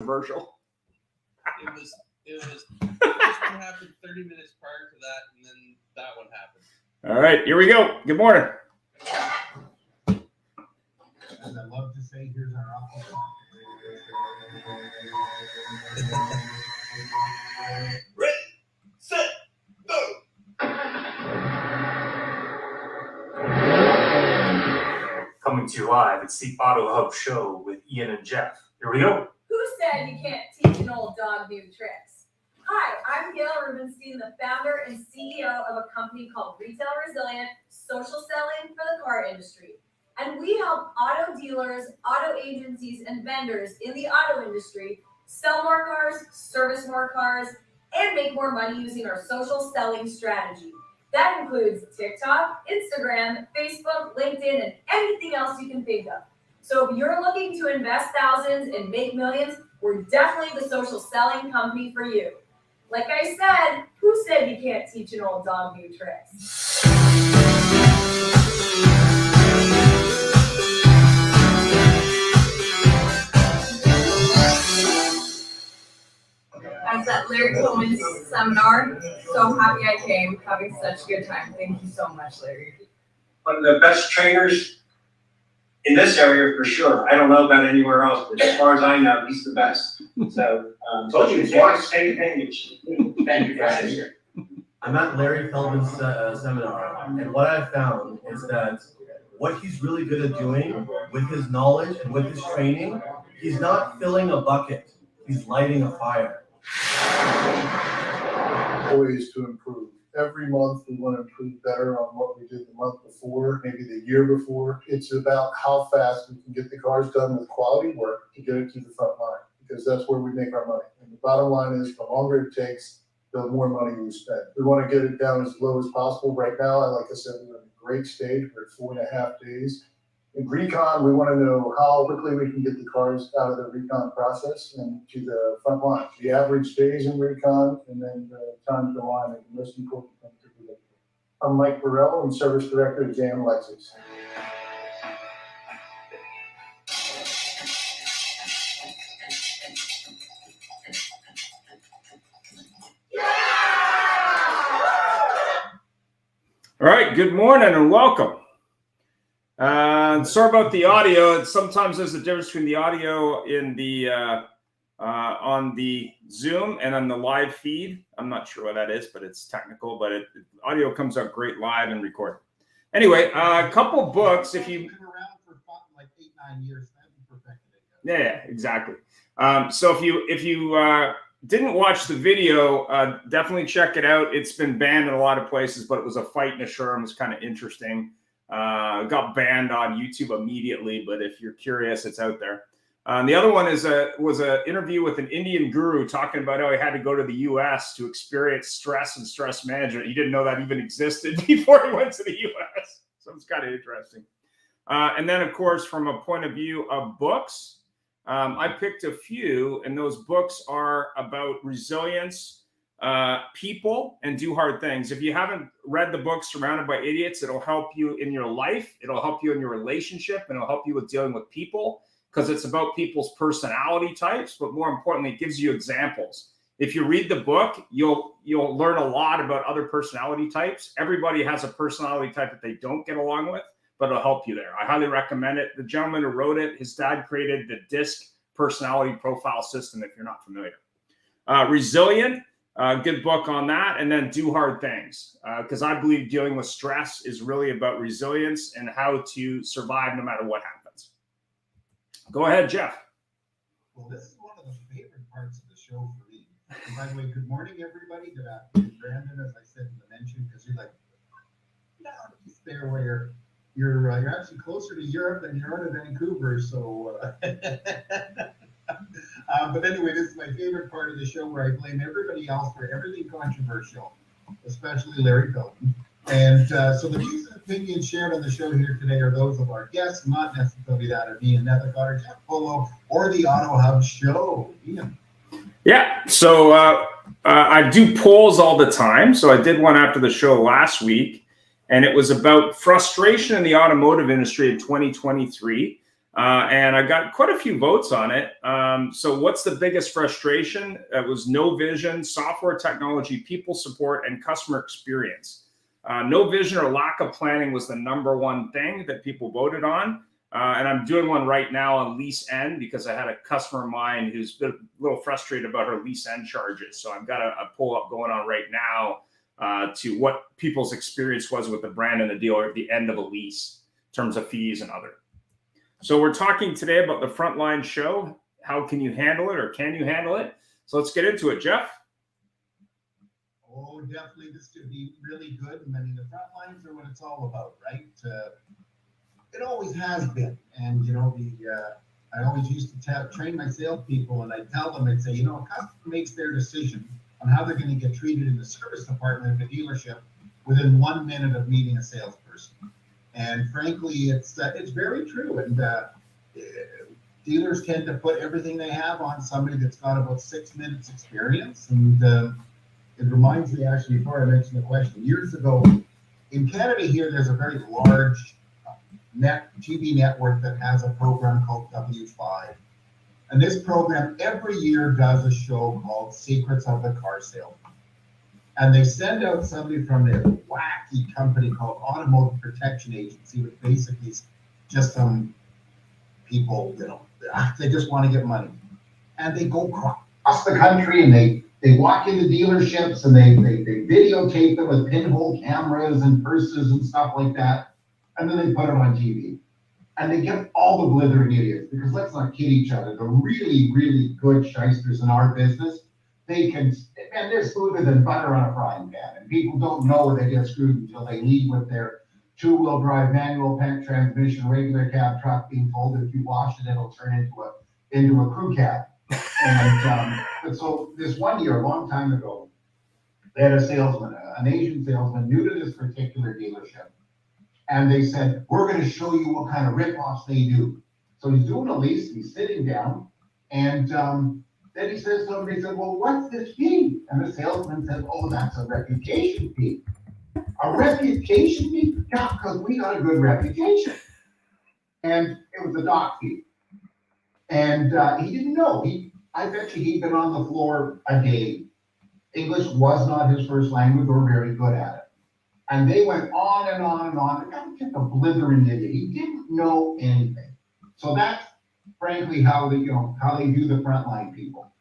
Commercial. It was this one happened 30 minutes prior to that, and then that one happened. All right, here we go. Good morning. As I love to say, here's our office. Ready, set, go. Coming to you live, it's the Auto Hub Show with Ian and Jeff. Here we go. Who said you can't teach an old dog new tricks? Hi, I'm Gail Rubenstein, the founder and CEO of a company called Retail Resilient, social selling for the car industry. And we help auto dealers, auto agencies, and vendors in the auto industry sell more cars, service more cars, and make more money using our social selling strategy. That includes TikTok, Instagram, Facebook, LinkedIn, and anything else you can think of. So if you're looking to invest thousands and make millions, we're definitely the social selling company for you. Like I said, who said you can't teach an old dog new tricks? I was at Larry Feldman's seminar. So happy I came, having such a good time. Thank you so much, Larry. One of the best trainers in this area for sure. I don't know about anywhere else, but as far as I know, he's the best. So, told you twice, take advantage. Thank you guys. I'm at Larry Feldman's seminar, and what I've found is that what he's really good at doing with his knowledge and with his training, he's not filling a bucket, he's lighting a fire. Always to improve. Every month we want to improve better on what we did the month before, maybe the year before. It's about how fast we can get the cars done with quality work to get it to the front line, because that's where we make our money. And the bottom line is, the longer it takes, the more money we spend. We want to get it down as low as possible. Right now, like I said, we're in a great stage. We're at 4.5 days. In recon, we want to know how quickly we can get the cars out of the recon process and to the front line. The average days in recon, and then the time to the line is the most important thing to predict. I'm Mike Burrell, and Service Director at JM Lexus. All right, good morning and welcome. Sorry about the audio. Sometimes there's a difference between the audio in the on the Zoom and on the live feed. I'm not sure what that is, but it's technical. But audio comes out great live and recorded. Anyway, a couple books. If you Been around for like 8-9 years, haven't perfected it yeah, yet. exactly. So if you didn't watch the video, definitely check it out. It's been banned in a lot of places, but it was a fight in a Sherm. It was kind of interesting. Got banned on YouTube immediately, but if you're curious, it's out there. The other one was an interview with an Indian guru talking about how he had to go to the U.S. to experience stress and stress management. He didn't know that even existed before he went to the U.S. So it's kind of interesting. And then, of course, from a point of view of books, I picked a few, and those books are about resilience, people, and do hard things. If you haven't read the book Surrounded by Idiots, it'll help you in your life. It'll help you in your relationship, and it'll help you with dealing with people, because it's about people's personality types. But more importantly, it gives you examples. If you read the book, you'll learn a lot about other personality types. Everybody has a personality type that they don't get along with, but it'll help you there. I highly recommend it. The gentleman who wrote it, his dad created the DISC personality profile system, if you're not familiar. Resilient. Good book on that. And then Do Hard Things, because I believe dealing with stress is really about resilience and how to survive no matter what happens. Go ahead, Jeff. Well, this is one of the favorite parts of the show for me. And by the way, good morning, everybody. Good afternoon, Brandon, as I said in the mention, because you're like, no, just there where you're actually closer to Europe than you are to Vancouver. So, but anyway, this is my favorite part of the show, where I blame everybody else for everything controversial, especially Larry Feldman. And so the views and opinions shared on the show here today are those of our guests, not necessarily that of Ian Nethercutter, Jeff Polo, or the Auto Hub Show. Ian. Yeah, so I do polls all the time. So I did one after the show last week, and it was about frustration in the automotive industry in 2023. And I got quite a few votes on it. So what's the biggest frustration? It was no vision, software technology, people support, and customer experience. No vision or lack of planning was the #1 thing that people voted on. And I'm doing one right now on lease end because I had a customer of mine who's been a little frustrated about her lease end charges. So I've got a pull up going on right now to what people's experience was with the brand and the dealer at the end of a lease in terms of fees and other. So we're talking today about the Frontline show. How can you handle it, or can you handle it? So let's get into it, Jeff. Oh, definitely. This could be really good. And I mean, the front lines are what it's all about, right? It always has been. And, you know, I always used to train my salespeople, and I'd tell them, I'd say, you know, a customer makes their decision on how they're going to get treated in the service department of the dealership within 1 minute of meeting a salesperson. And frankly, it's very true. And dealers tend to put everything they have on somebody that's got about 6 minutes experience. And it reminds me, actually, before I mention the question, years ago in Canada here, there's a very large TV network that has a program called W5. And this program every year does a show called Secrets of the Car Salesman. And they send out somebody from their wacky company called Automotive Protection Agency, which basically is just some people, you know, they just want to get money. And they go across the country and they walk into dealerships and they videotape them with pinhole cameras and purses and stuff like that. And then they put it on TV. And they get all the blithering idiots, because let's not kid each other. The really, really good shysters in our business, they're smoother than butter on a frying pan. And people don't know they get screwed until they leave with their 2-wheel drive manual transmission, regular cab truck being told if you wash it, it'll turn into a crew cab. And so this one year, a long time ago, they had a salesman, an Asian salesman, new to this particular dealership. And they said, we're going to show you what kind of ripoffs they do. So he's doing a lease, he's sitting down, and then he says to somebody, said, well, what's this fee? And the salesman said, oh, that's a reputation fee. A reputation fee? Yeah, because we got a good reputation. And it was a dock fee. And he didn't know. I bet you he'd been on the floor a day. English was not his first language or very good at it. And they went on and on and on. That was just a blithering idiot. He didn't know anything. So that's frankly how they do the frontline people.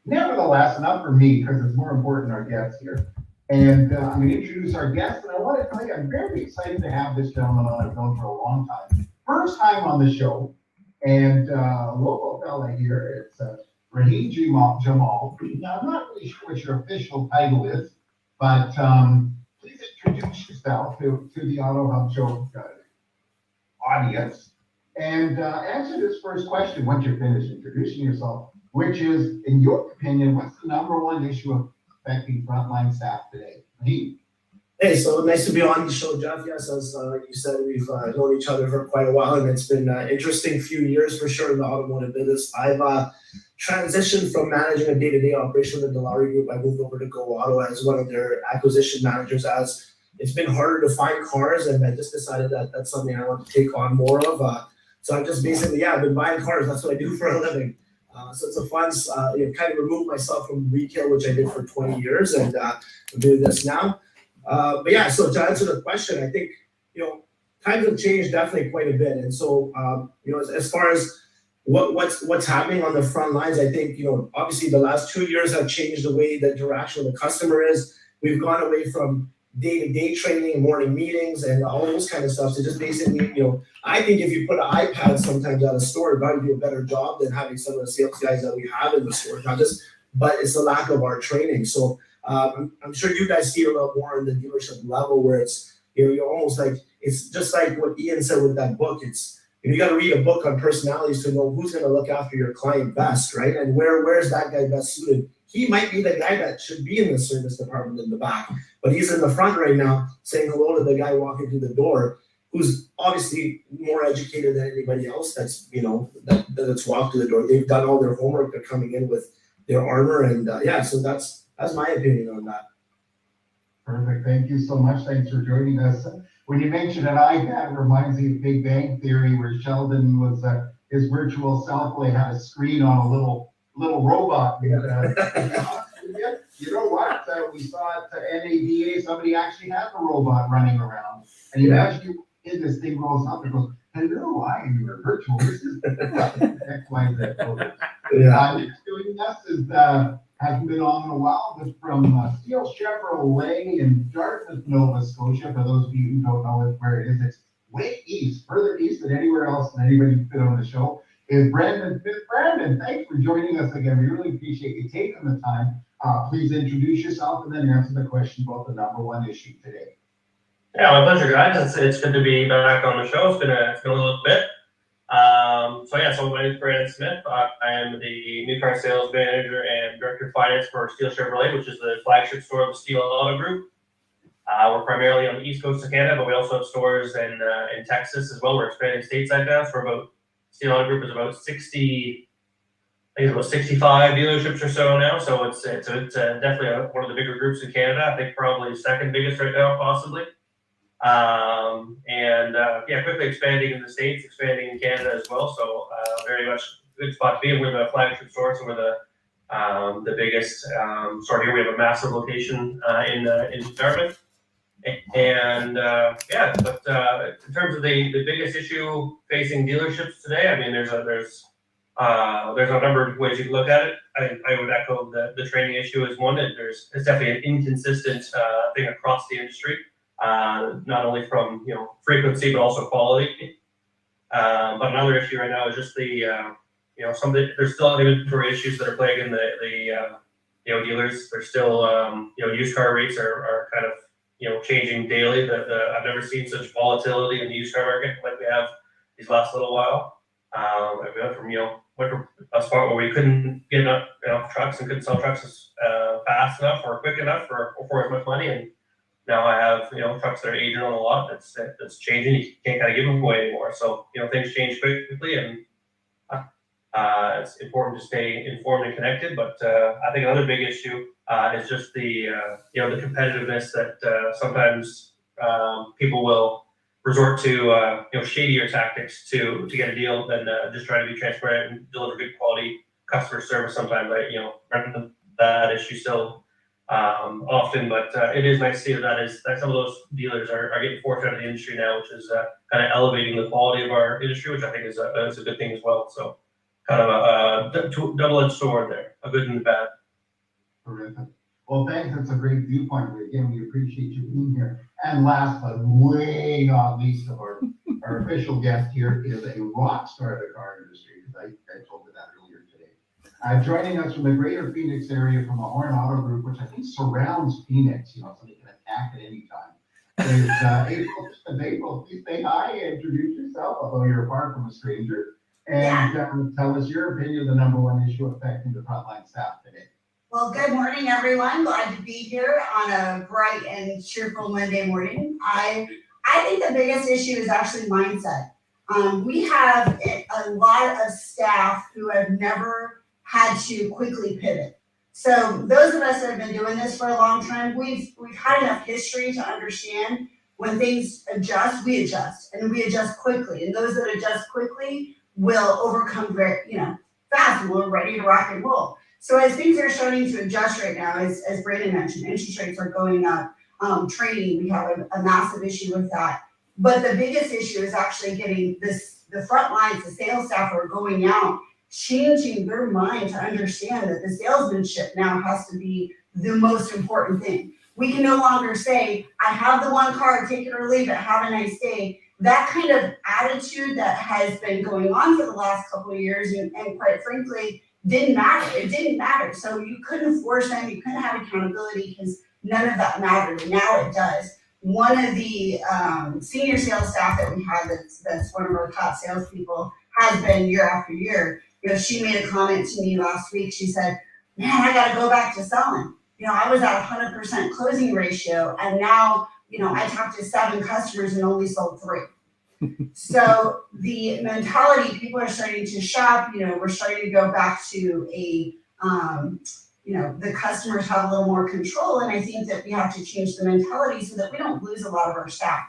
Nevertheless, enough for me, because it's more important our guests here. And I'm going to introduce our guest. And I want to tell you, I'm very excited to have this gentleman on. I've known for a long time. First time on the show. And a local fella here, it's Rahim Jamal. Now, I'm not really sure what your official title is, but please introduce yourself to the Auto Hub Show audience and answer this first question once you're finished introducing yourself, which is, in your opinion, what's the #1 issue affecting frontline staff today? Rahim. Hey, so nice to be on the show, Jeff. Yes, as you said, we've known each other for quite a while, and it's been an interesting few years for sure in the automotive business. I've transitioned from managing a day-to-day operation with the Dilawri Group. I moved over to Go Auto as one of their acquisition managers, as it's been harder to find cars, and I just decided that that's something I want to take on more of. So I've just basically, I've been buying cars. That's what I do for a living. So it's a fun, kind of remove myself from retail, which I did for 20 years, and I'm doing this now. But yeah, so to answer the question, I think, times have changed definitely quite a bit. And so, as far as what's happening on the front lines, I think, obviously the last 2 years have changed the way the interaction with the customer is. We've gone away from day-to-day training, morning meetings, and all those kind of stuff. So just basically, I think if you put an iPad sometimes at a store, it might do a better job than having some of the sales guys that we have in the store. But it's the lack of our training. So I'm sure you guys see it a lot more in the dealership level, where it's, you're almost like, it's just like what Ian said with that book. It's, you got to read a book on personalities to know who's going to look after your client best, right? And where's that guy best suited? He might be the guy that should be in the service department in the back, but he's in the front right now saying hello to the guy walking through the door, who's obviously more educated than anybody else that's walked through the door. They've done all their homework. They're coming in with their armor, and so that's my opinion on that. Perfect. Thank you so much. Thanks for joining us. When you mentioned an iPad, it reminds me of Big Bang Theory, where Sheldon was his virtual self will have a screen on a little robot. And, you know what? We saw at NADA, somebody actually had the robot running around. And you actually, in this thing rolls up and goes, hello, I am your virtual. This is X, Y, Z. Next doing this is, hasn't been on in a while, but from Steele Chevrolet in Dartmouth, Nova Scotia. For those of you who don't know where it is, it's way east, further east than anywhere else than anybody fit on the show, is Brandon Smith. Brandon, thanks for joining us again. We really appreciate you taking the time. Please introduce yourself and then answer the question about the number one issue today. Yeah, my pleasure, guys. It's good to be back on the show. It's been a little bit. So my name is Brandon Smith. I am the new car sales manager and director of finance for Steele Chevrolet, which is the flagship store of the Steele Auto Group. We're primarily on the east coast of Canada, but we also have stores in Texas as well. We're expanding stateside now. So Steele Auto Group is about 60, I think it's about 65 dealerships or so now. So it's definitely one of the bigger groups in Canada. I think probably second biggest right now, possibly. Quickly expanding in the States, expanding in Canada as well. So very much a good spot to be. We're the flagship store, so we're the biggest store here. We have a massive location in Dartmouth. In terms of the biggest issue facing dealerships today, I mean, there's a number of ways you can look at it. I would echo the training issue as one. It's definitely an inconsistent thing across the industry. Not only from frequency but also quality. But another issue right now is just there's still inventory issues that are plaguing the dealers. There's still used car rates are kind of changing daily. I've never seen such volatility in the used car market like we have these last little while. We went from a spot where we couldn't get enough trucks and couldn't sell trucks as fast enough or quick enough for as much money, and now I have trucks that are aging on a lot. That's changing. You can't kind of give them away anymore. So things change quickly, and it's important to stay informed and connected. But I think another big issue is just the competitiveness that sometimes people will resort to shadier tactics to get a deal than just try to be transparent and deliver good quality customer service. Sometimes that issue still often, but it is nice to see that some of those dealers are getting forced out of the industry now, which is kind of elevating the quality of our industry, which I think is a good thing as well. So kind of a double-edged sword there, a good and a bad. Terrific. Well, thanks. That's a great viewpoint. Again, we appreciate you being here. And last but way not least of our official guest here is a rock star of the car industry, because I told you that earlier today. Joining us from the greater Phoenix area from the Horne Auto Group, which I think surrounds Phoenix, so they can attack at any time. Is April, please say hi, introduce yourself, although you're far from a stranger, and tell us your opinion of the number one issue affecting the frontline staff today. Well, good morning, everyone. Glad to be here on a bright and cheerful Monday morning. I think the biggest issue is actually mindset. We have a lot of staff who have never had to quickly pivot. So those of us that have been doing this for a long time, we've had enough history to understand when things adjust, we adjust, and we adjust quickly. And those that adjust quickly will overcome very, fast, and we're ready to rock and roll. So as things are starting to adjust right now, as Brandon mentioned, interest rates are going up, training, we have a massive issue with that. But the biggest issue is actually getting the front lines, the sales staff are going out, changing their mind to understand that the salesmanship now has to be the most important thing. We can no longer say, I have the one car, take it or leave it, have a nice day. That kind of attitude that has been going on for the last couple of years, and quite frankly, didn't matter. It didn't matter. So you couldn't force them, you couldn't have accountability because none of that mattered. And now it does. One of the senior sales staff that we have that's one of our top salespeople has been year after year. She made a comment to me last week. She said, man, I got to go back to selling. I was at 100% closing ratio, and now, I talked to 7 customers and only sold 3. So the mentality, people are starting to shop, we're starting to go back to the customers have a little more control. And I think that we have to change the mentality so that we don't lose a lot of our staff.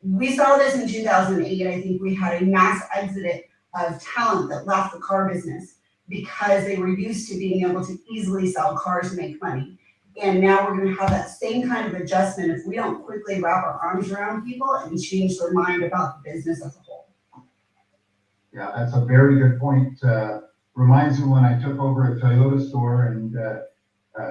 We saw this in 2008. I think we had a mass exit of talent that left the car business because they were used to being able to easily sell cars and make money. And now we're gonna have that same kind of adjustment if we don't quickly wrap our arms around people and change their mind about the business as a whole. Yeah, that's a very good point. Reminds me when I took over a Toyota store and a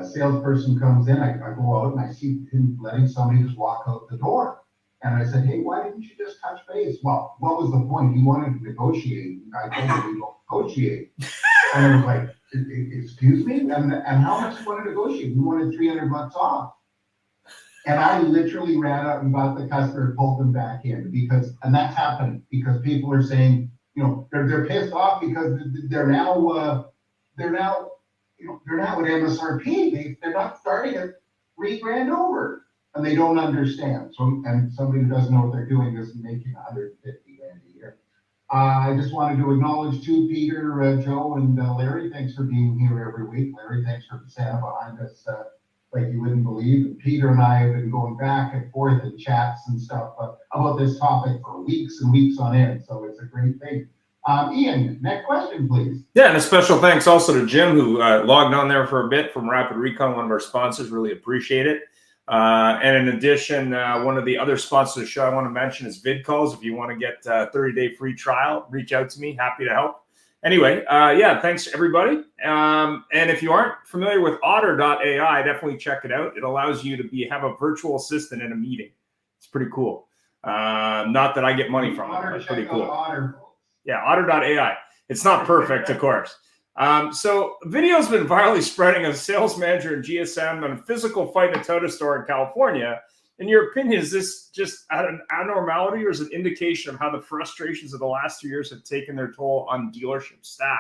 salesperson comes in, I go out and I see him letting somebody just walk out the door. And I said, hey, why didn't you just touch base? Well, what was the point? He wanted to negotiate. I told him we don't negotiate. And I was like, excuse me? And how much do you want to negotiate? We wanted $300 off. And I literally ran out and got the customer, pulled them back in and that's happening because people are saying, you know, they're pissed off because they're now at MSRP. They're not starting at $3,000 over, and they don't understand. So, and somebody who doesn't know what they're doing isn't making $150,000 a year. I just wanted to acknowledge too, Peter, Joe, and Larry. Thanks for being here every week. Larry, thanks for standing behind us like you wouldn't believe. And Peter and I have been going back and forth in chats and stuff about this topic for weeks and weeks on end. So it's a great thing. Ian, next question, please. Yeah, and a special thanks also to Jim, who logged on there for a bit from Rapid Recon, one of our sponsors. Really appreciate it. And in addition, one of the other sponsors of the show I want to mention is VidCalls. If you want to get a 30-day free trial, reach out to me. Happy to help. Anyway, yeah, thanks everybody. And if you aren't familiar with Otter.ai, definitely check it out. It allows you to have a virtual assistant in a meeting. It's pretty cool. Not that I get money from it, but it's pretty cool. Yeah, Otter.ai. It's not perfect, of course. So video's been virally spreading of a sales manager in GSM on a physical fight in a Toyota store in California. In your opinion, is this just an abnormality or is it an indication of how the frustrations of the last 2 years have taken their toll on dealership staff?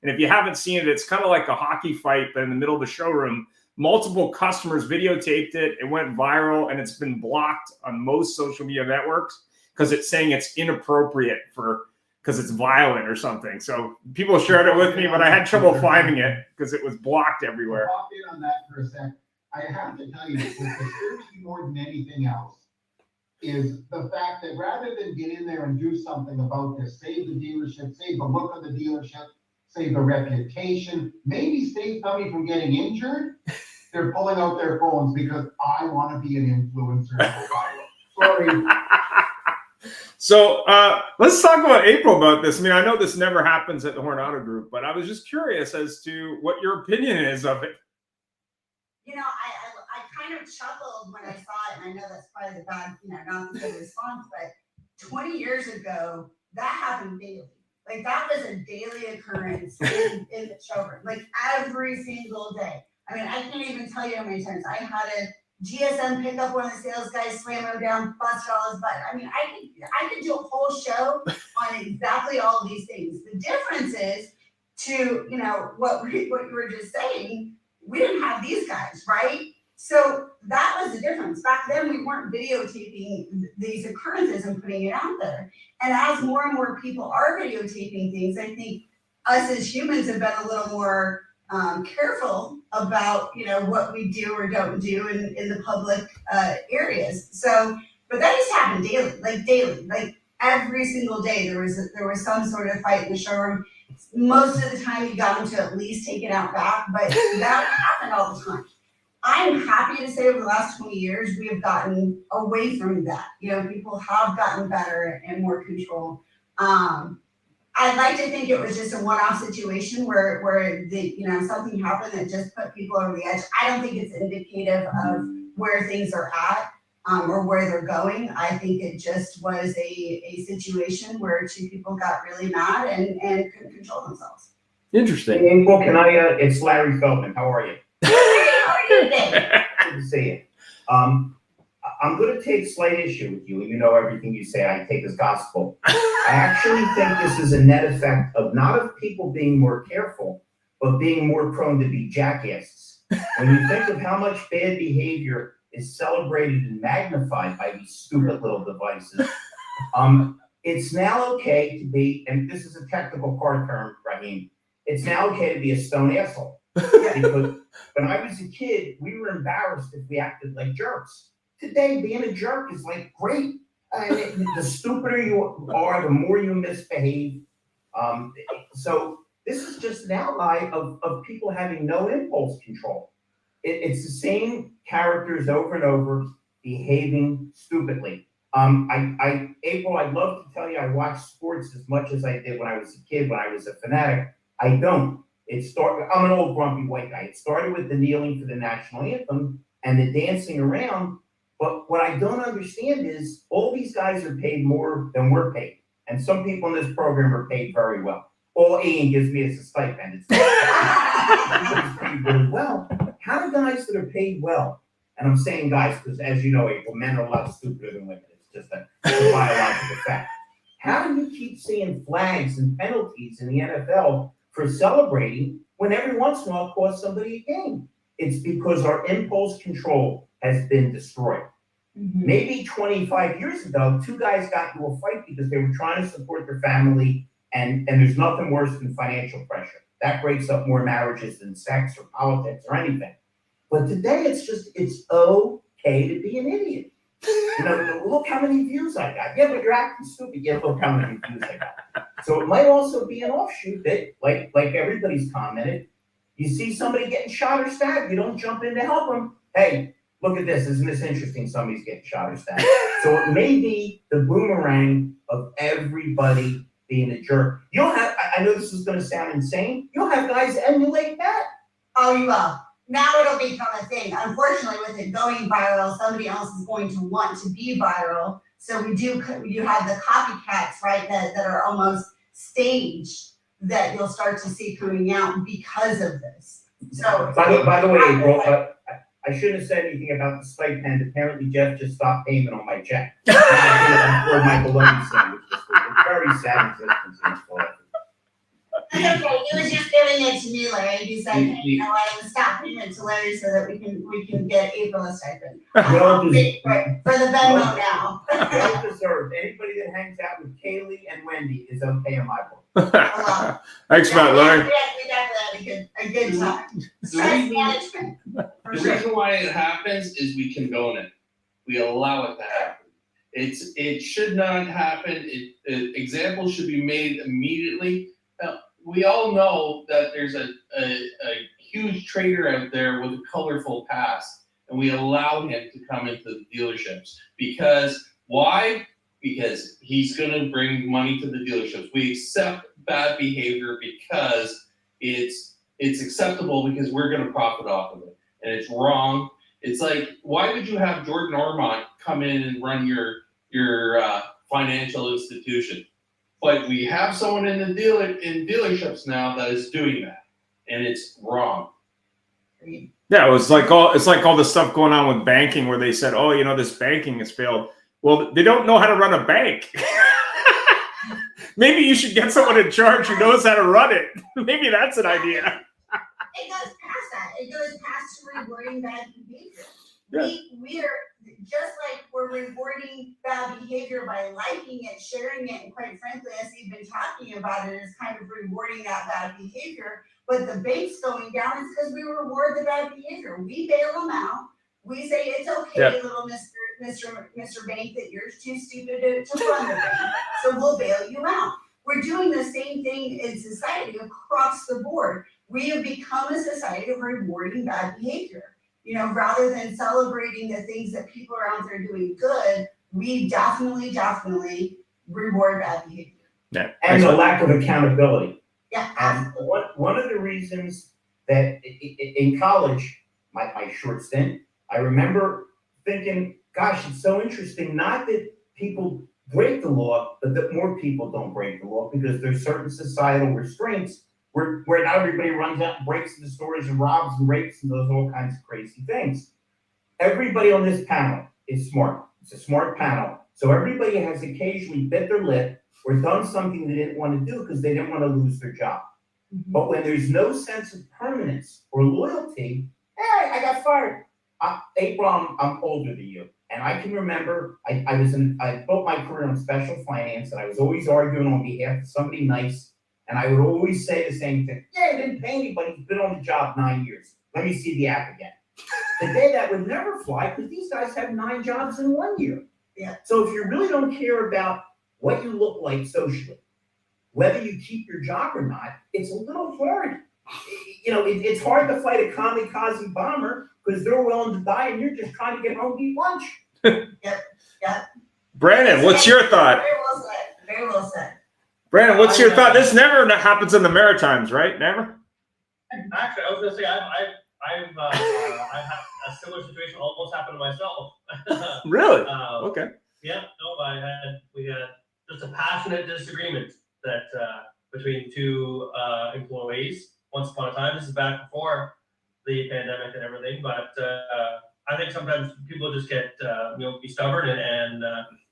And if you haven't seen it, it's kind of like a hockey fight, but in the middle of the showroom. Multiple customers videotaped it. It went viral, and it's been blocked on most social media networks because it's saying it's inappropriate because it's violent or something. So people shared it with me, but I had trouble finding it because it was blocked everywhere. Pop in on that for a sec. I have to tell you, what disturbs me more than anything else is the fact that rather than get in there and do something about this, save the dealership, save the look of the dealership, save the reputation, maybe save somebody from getting injured, they're pulling out their phones because I want to be an influencer. Sorry. So let's talk about April about this. I mean, I know this never happens at the Horne Auto Group, but I was just curious as to what your opinion is of it. You know, I kind of chuckled when I saw it, and I know that's probably the bad, not the good response, but 20 years ago, that happened daily. Like, that was a daily occurrence in the showroom, like every single day. I mean, I can't even tell you how many times I had a GSM pick up one of the sales guys, slam him down, bust all his butt. I mean, I could do a whole show on exactly all of these things. The difference is to, what you were just saying, we didn't have these guys, right? So that was the difference. Back then, we weren't videotaping these occurrences and putting it out there. And as more and more people are videotaping things, I think us as humans have been a little more careful about, what we do or don't do in the public areas. So, but that used to happen daily, like every single day there was some sort of fight in the showroom. Most of the time you got them to at least take it out back, but that happened all the time. I'm happy to say over the last 20 years, we have gotten away from that. People have gotten better and more control. I'd like to think it was just a one-off situation where something happened that just put people over the edge. I don't think it's indicative of where things are at or where they're going. I think it just was a situation where two people got really mad and couldn't control themselves. Interesting. April, it's Larry Feldman. How are you? How are you today? Good to see you. I'm going to take slight issue with you, and you know everything you say I take as gospel. I actually think this is a net effect of not of people being more careful, but being more prone to be jackasses. When you think of how much bad behavior is celebrated and magnified by these stupid little devices, it's now okay to be, and this is a technical car term, Rahim, it's now okay to be a stone asshole. Because when I was a kid, we were embarrassed if we acted like jerks. Today, being a jerk is like great. The stupider you are, the more you misbehave. So this is just an outline of people having no impulse control. It's the same characters over and over behaving stupidly. April, I'd love to tell you I watched sports as much as I did when I was a kid, when I was a fanatic. I don't. I'm an old grumpy white guy. It started with the kneeling for the national anthem and the dancing around. But what I don't understand is all these guys are paid more than we're paid. And some people in this program are paid very well. All Ian gives me is a stipend. It's paid really well. How do guys that are paid well, and I'm saying guys because as you know, April, men are a lot stupider than women. It's just a biological fact. How do you keep seeing flags and penalties in the NFL for celebrating when every once in a while it costs somebody a game? It's because our impulse control has been destroyed. Maybe 25 years ago, two guys got into a fight because they were trying to support their family, and there's nothing worse than financial pressure. That breaks up more marriages than sex or politics or anything. But today it's okay to be an idiot. You know, look how many views I got. Yeah, but you're acting stupid. Yeah, look how many views I got. So it might also be an offshoot that, like everybody's commented, you see somebody getting shot or stabbed, you don't jump in to help them. Hey, look at this. Isn't this interesting? Somebody's getting shot or stabbed. So it may be the boomerang of everybody being a jerk. You'll have, I know this is going to sound insane, you'll have guys emulate that. Oh, you will. Now it'll become a thing. Unfortunately, with it going viral, somebody else is going to want to be viral. So you have the copycats, right, that are almost staged that you'll start to see coming out because of this. So by the way, April, I shouldn't have said anything about the stipend. Apparently, Jeff just stopped payment on my check. For my bologna sandwich this week. It's very sad existence. That's okay. He was just giving it to me, Larry. He said, hey, you know what, I'm gonna stop paying it to Larry so that we can get April a stipend. Well For the Venmo now. Well deserved. Anybody that hangs out with Kaylee and Wendy is okay in my book. Thanks, Matt, Larry. We definitely had a good time. Stress management. The reason why it happens is we condone it. We allow it to happen. It should not happen. Examples should be made immediately. We all know that there's a huge trader out there with a colorful past, and we allow him to come into the dealerships. Because why? Because he's going to bring money to the dealerships. We accept bad behavior because it's acceptable because we're going to profit off of it, and it's wrong. It's like, why would you have Jordan Ormond come in and run your financial institution? But we have someone in dealerships now that is doing that, and it's wrong. Yeah, it's like all the stuff going on with banking where they said, oh, you know, this banking has failed. Well, they don't know how to run a bank. Maybe you should get someone in charge who knows how to run it. Maybe that's an idea. It goes past that. It goes past rewarding bad behavior. Yeah. We are just like we're rewarding bad behavior by liking it, sharing it, and quite frankly, as you've been talking about it, is kind of rewarding that bad behavior. But the bank's going down is because we reward the bad behavior. We bail them out. We say it's okay, little Mr. Bank, that you're too stupid to run the bank, so we'll bail you out. We're doing the same thing in society across the board. We have become a society of rewarding bad behavior. You know, rather than celebrating the things that people are out there doing good, we definitely reward bad behavior. Yeah. And the lack of accountability. Yeah. One of the reasons that in college, my short stint, I remember thinking, gosh, it's so interesting, not that people break the law, but that more people don't break the law because there's certain societal restraints where not everybody runs out and breaks into stores and robs and rapes and does all kinds of crazy things. Everybody on this panel is smart. It's a smart panel. So everybody has occasionally bit their lip or done something they didn't want to do because they didn't want to lose their job. Mm-hmm. But when there's no sense of permanence or loyalty, hey, I got fired. April, I'm older than you. And I can remember I built my career on special finance, and I was always arguing on behalf of somebody nice. And I would always say the same thing. Yeah, he didn't pay anybody. He's been on the job 9 years. Let me see the app again. Today, that would never fly because these guys have 9 jobs in 1 year. Yeah. So if you really don't care about what you look like socially, whether you keep your job or not, it's a little hard. You know, it's hard to fight a kamikaze bomber because they're willing to die and you're just trying to get home to eat lunch. Brandon, what's your thought? Very well said, very well said. Brandon, what's your thought? This never happens in the Maritimes, right? Never? Actually, I was gonna say I've had a similar situation almost happen to myself. Really? Okay. Yeah, no, we had just a passionate disagreement that between two employees once upon a time. This is back before the pandemic and everything, but I think sometimes people just get be stubborn and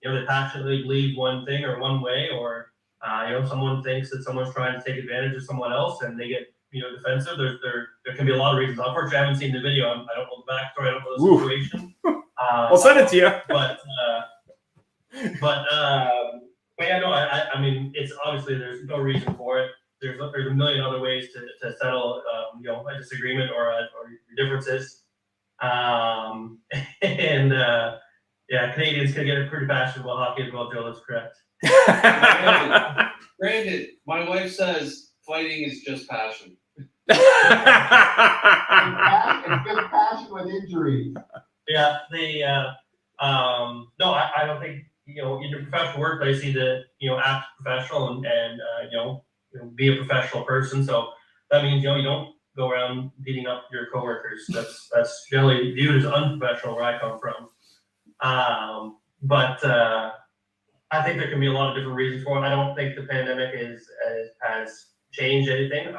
they passionately believe one thing or one way, or someone thinks that someone's trying to take advantage of someone else and they get defensive. There can be a lot of reasons. Unfortunately, I haven't seen the video. I don't know the backstory. I don't know the situation. I'll send it to you. But yeah, no. I mean, it's obviously there's no reason for it. There's a million other ways to settle a disagreement or your differences. Yeah, Canadians can get pretty passionate about hockey as well. Joe, that's correct. Brandon, my wife says fighting is just passion. It's just passion with injuries. Yeah, no, I don't think in your professional workplace you need to act professional and be a professional person. So that means you don't go around beating up your coworkers. That's generally viewed as unprofessional where I come from. But I think there can be a lot of different reasons for it. I don't think the pandemic has changed anything.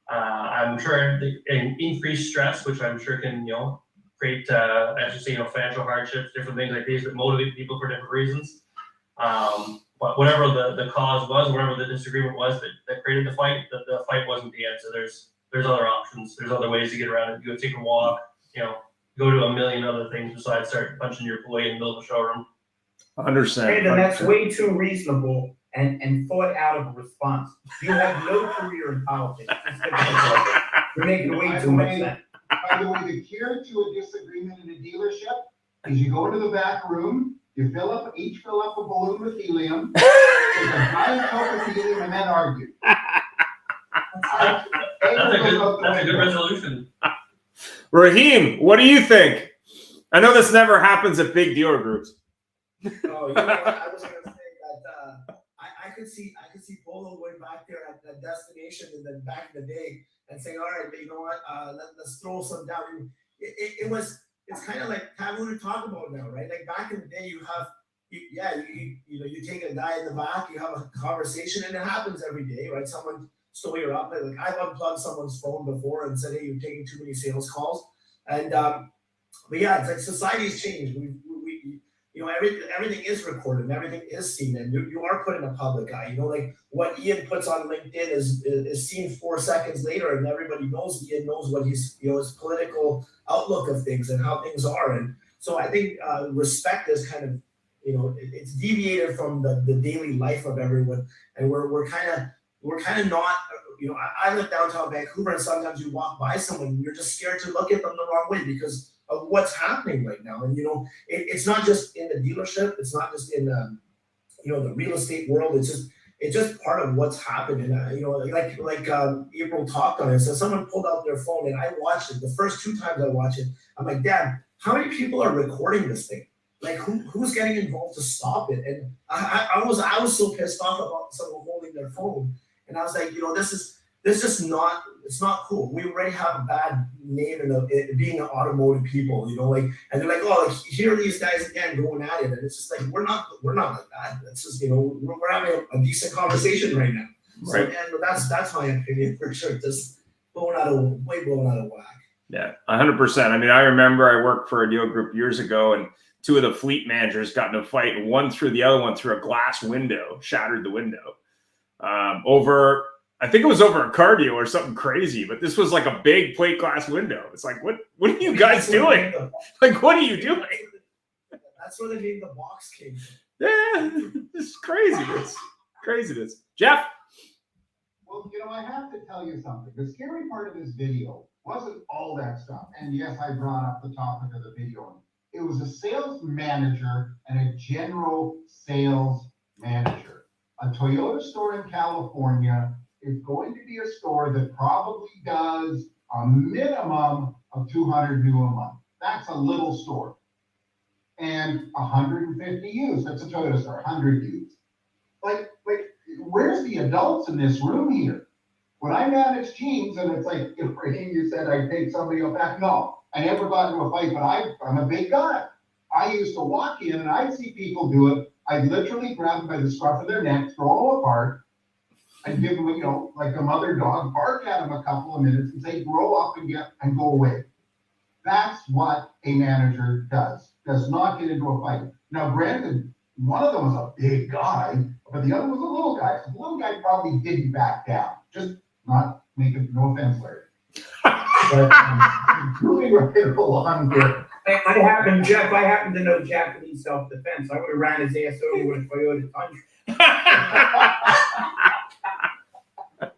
I'm sure an increased stress, which I'm sure can create as you say financial hardships, different things like these that motivate people for different reasons. But whatever the cause was, whatever the disagreement was that created the fight, the fight wasn't the answer. There's other options. There's other ways to get around it. You go take a walk, go to a million other things besides start punching your employee in the middle of the showroom. 100%. Brandon, that's way too reasonable and thought out of a response. You have no career in politics. You're making way too much sense. By the way, the cure to a disagreement in a dealership is you go into the back room, you each fill up a balloon with helium, take a giant toke of helium, and then argue. That's a good resolution. Rahim, what do you think? I know this never happens at big dealer groups. Oh, I was going to say that I could see Polo going back there at the destination and then back in the day and saying, all right, you know what, let's throw some down. It's kind of like taboo to talk about now, right? Like back in the day, you take a guy in the back, you have a conversation, and it happens every day, right? Someone stole your up. Like I've unplugged someone's phone before and said, hey, you're taking too many sales calls. And but yeah, it's like society's changed. Everything is recorded and everything is seen, and you are put in a public eye. Like what Ian puts on LinkedIn is seen 4 seconds later, and everybody knows Ian knows what his political outlook of things and how things are. And so I think respect is kind of it's deviated from the daily life of everyone, and we're kind of not. I live downtown Vancouver, and sometimes you walk by someone and you're just scared to look at them the wrong way because of what's happening right now. And it's not just in the dealership, it's not just in the real estate world. It's just part of what's happening. Like April talked on it. So someone pulled out their phone and I watched it. The first 2 times I watched it, I'm like, Dad, how many people are recording this thing? Like who's getting involved to stop it? And I was so pissed off about someone holding their phone. And I was like, this is not, it's not cool. We already have a bad name in being an automotive people, and they're like, oh, here are these guys again going at it. And it's just like, we're not like that. It's just, we're having a decent conversation right now. So, Right. And that's my opinion for sure. Just blown out of whack. Yeah, 100%. I mean, I remember I worked for a deal group years ago, and 2 of the fleet managers got in a fight, and one threw the other one through a glass window, shattered the window. I think it was over a car deal or something crazy, but this was like a big plate glass window. It's like, what are you guys doing? Like, what are you doing? That's where they made the box king. Yeah, it's craziness. Jeff? Well, I have to tell you something. The scary part of this video wasn't all that stuff. And yes, I brought up the topic of the video. It was a sales manager and a general sales manager. a Toyota store in California is going to be a store that probably does a minimum of 200 new a month. That's a little store. And 150 used. That's a Toyota store, 100 used. Like, where's the adults in this room here? When I manage teams, and it's like, if Rahim, you said I'd take somebody else back. No, I never got into a fight, but I'm a big guy. I used to walk in and I'd see people do it. I'd literally grab them by the scruff of their neck, throw them apart, and give them, like a mother dog, bark at them a couple of minutes and say, grow up and go away. That's what a manager does not get into a fight. Now, granted, one of them was a big guy, but the other was a little guy. So the little guy probably didn't back down. Just not making, no offense, Larry. But moving right along here. I happen to know Japanese self-defense. I would have ran his ass over with a Toyota Tundra.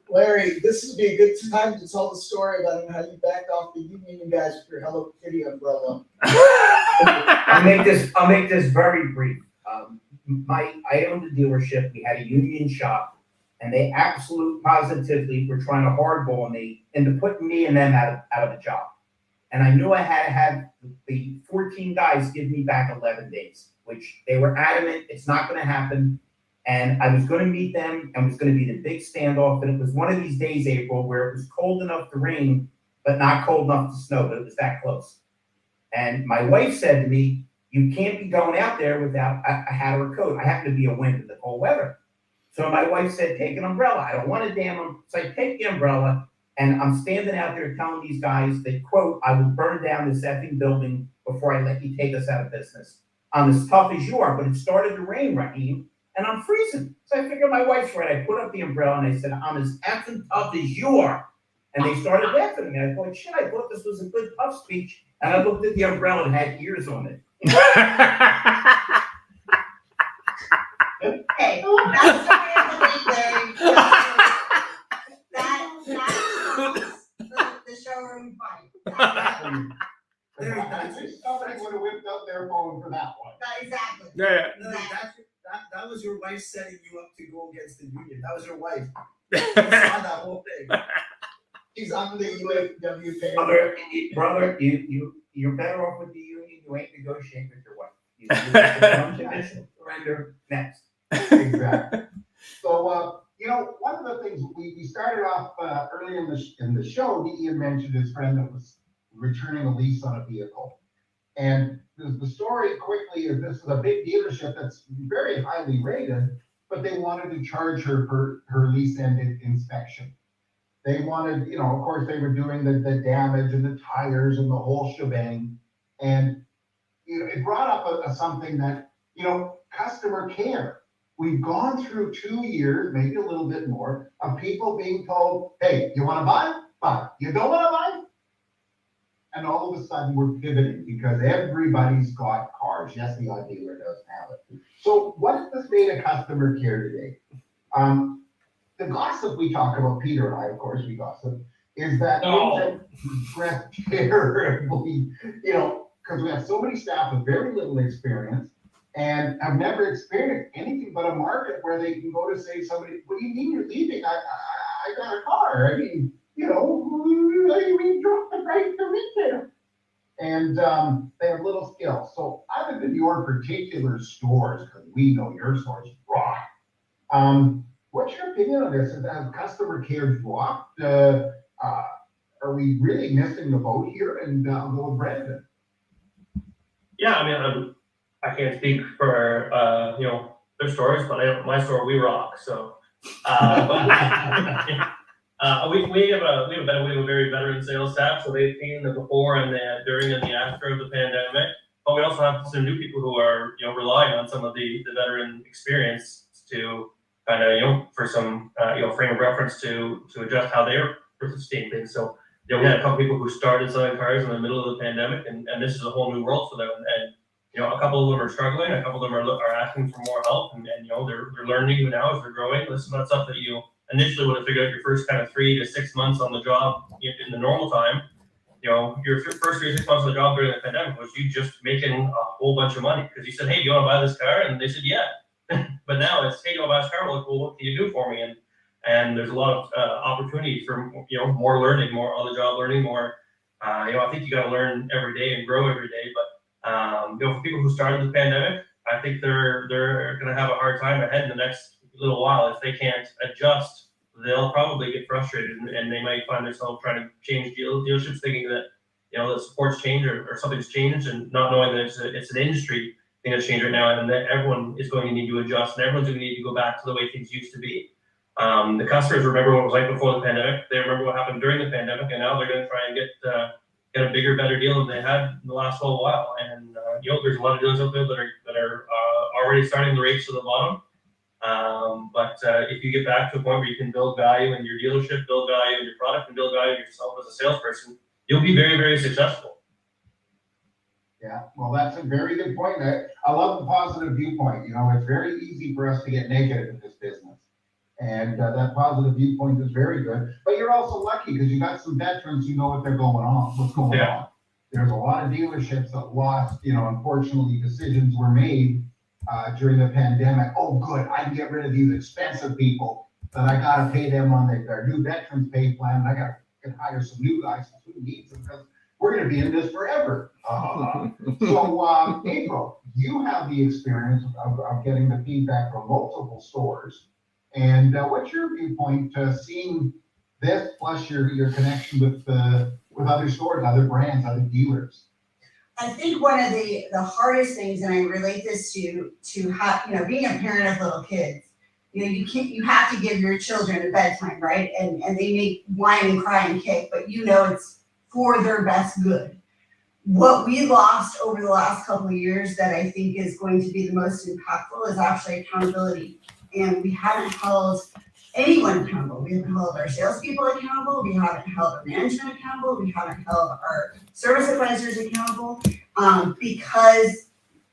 Larry, this would be a good time to tell the story about how you backed off the union guys with your Hello Kitty umbrella. I'll make this very brief. I owned a dealership. We had a union shop, and they positively were trying to hardball me into putting me and them out of a job. And I knew I had to have the 14 guys give me back 11 days, which they were adamant it's not going to happen. And I was going to meet them, and it was going to be the big standoff. And it was one of these days, April, where it was cold enough to rain, but not cold enough to snow, but it was that close. And my wife said to me, you can't be going out there without a hat or a coat. I happen to be a wind in the cold weather. So my wife said, take an umbrella. I don't want a damn umbrella. So I take the umbrella, and I'm standing out there telling these guys that, quote, I will burn down this effing building before I let you take us out of business. I'm as tough as you are, but it started to rain, Rahim, and I'm freezing. So I figured my wife's right. I put up the umbrella, and I said, I'm as effing tough as you are. And they started laughing at me. I thought, shit, I thought this was a good tough speech. And I looked at the umbrella and had ears on it. Okay, that's the way I believe, Larry. That the showroom fight. I wish somebody would have whipped out their phone for that one. Exactly. Yeah. No, that was your wife setting you up to go against the union. That was your wife. You saw that whole thing. She's on the UAW payroll. Brother, you're better off with the union. You ain't negotiating with your wife. You surrender next. Exactly. So, one of the things we started off early in the show, Ian mentioned his friend that was returning a lease on a vehicle. And the story quickly is this is a big dealership that's very highly rated, but they wanted to charge her for her lease-ended inspection. They wanted, of course, they were doing the damage and the tires and the whole shebang. And it brought up something that, customer care. We've gone through 2 years, maybe a little bit more, of people being told, hey, you want to buy? Buy. You don't want to buy? And all of a sudden we're pivoting because everybody's got cars. Yes, the odd dealer does have it. So what is the state of customer care today? The gossip we talk about, Peter and I, of course, we gossip, is that terribly, because we have so many staff with very little experience and have never experienced anything but a market where they can go to say somebody, what do you mean you're leaving? I got a car. I mean, we drove it right to retail. And they have little skill. So other than your particular stores, because we know your stores rock, what's your opinion on this? Has customer care dropped? Are we really missing the boat here? And I'll go with Brandon. Yeah, I mean, I can't speak for their stores, but my store, we rock. So we have a very veteran sales staff, so they've seen the before and the during and the after of the pandemic. But we also have some new people who are relying on some of the veteran experience to kind of for some frame of reference to adjust how they're seeing things. So we had a couple people who started selling cars in the middle of the pandemic, and this is a whole new world for them. And a couple of them are struggling, a couple of them are asking for more help, and they're learning now as they're growing. This is not stuff that you initially would have figured out your first kind of 3 to 6 months on the job in the normal time. Your first 3 to 6 months on the job during the pandemic was you just making a whole bunch of money because you said, hey, do you want to buy this car? And they said, yeah. But now it's, hey, I'll ask car, like, well, what can you do for me? And there's a lot of opportunities for, more learning, more on the job learning, more, I think you got to learn every day and grow every day. But, for people who started the pandemic, I think they're going to have a hard time ahead in the next little while. If they can't adjust, they'll probably get frustrated and they might find themselves trying to change dealerships, thinking that, the support's changed or something's changed, and not knowing that it's an industry thing that's changed right now, and that everyone is going to need to adjust and everyone's going to need to go back to the way things used to be. The customers remember what it was like before the pandemic. They remember what happened during the pandemic, and now they're going to try and get a bigger, better deal than they had in the last little while. And there's a lot of dealers out there that are already starting to race to the bottom. But if you get back to a point where you can build value in your dealership, build value in your product, and build value in yourself as a salesperson, you'll be very, very successful. Yeah, well, that's a very good point. I love the positive viewpoint. It's very easy for us to get negative in this business. And that positive viewpoint is very good. But you're also lucky because you got some veterans who know what's going on. There's a lot of dealerships that lost, unfortunately, decisions were made during the pandemic. Oh, good, I can get rid of these expensive people that I got to pay them on their new veterans pay plan. And I got to hire some new guys who needs them because we're going to be in this forever. So, April, you have the experience of getting the feedback from multiple stores. And what's your viewpoint seeing this plus your connection with other stores, other brands, other dealers? I think one of the hardest things, and I relate this to being a parent of little kids, you have to give your children a bedtime, right? And they may whine and cry and kick, but it's for their best good. What we lost over the last couple of years that I think is going to be the most impactful is actually accountability. And we haven't held anyone accountable. We haven't held our salespeople accountable. We haven't held our management accountable. We haven't held our service advisors accountable because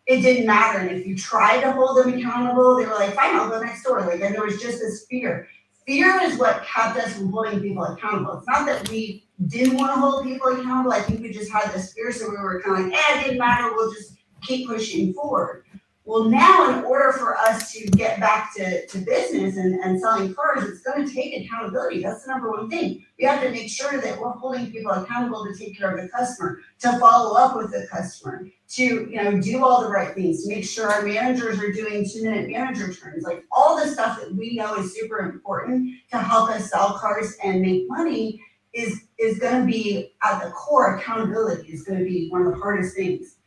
it didn't matter. And if you tried to hold them accountable, they were like, fine, I'll go next door. And there was just this fear. Fear is what kept us from holding people accountable. It's not that we didn't want to hold people accountable. I think we just had this fear, so we were kind of like, it didn't matter. We'll just keep pushing forward. Well, now in order for us to get back to business and selling cars, it's going to take accountability. That's the number one thing. We have to make sure that we're holding people accountable to take care of the customer, to follow up with the customer, to do all the right things, to make sure our managers are doing 2-minute manager turns, like all the stuff that we know is super important to help us sell cars and make money is going to be at the core. Accountability is going to be one of the hardest things.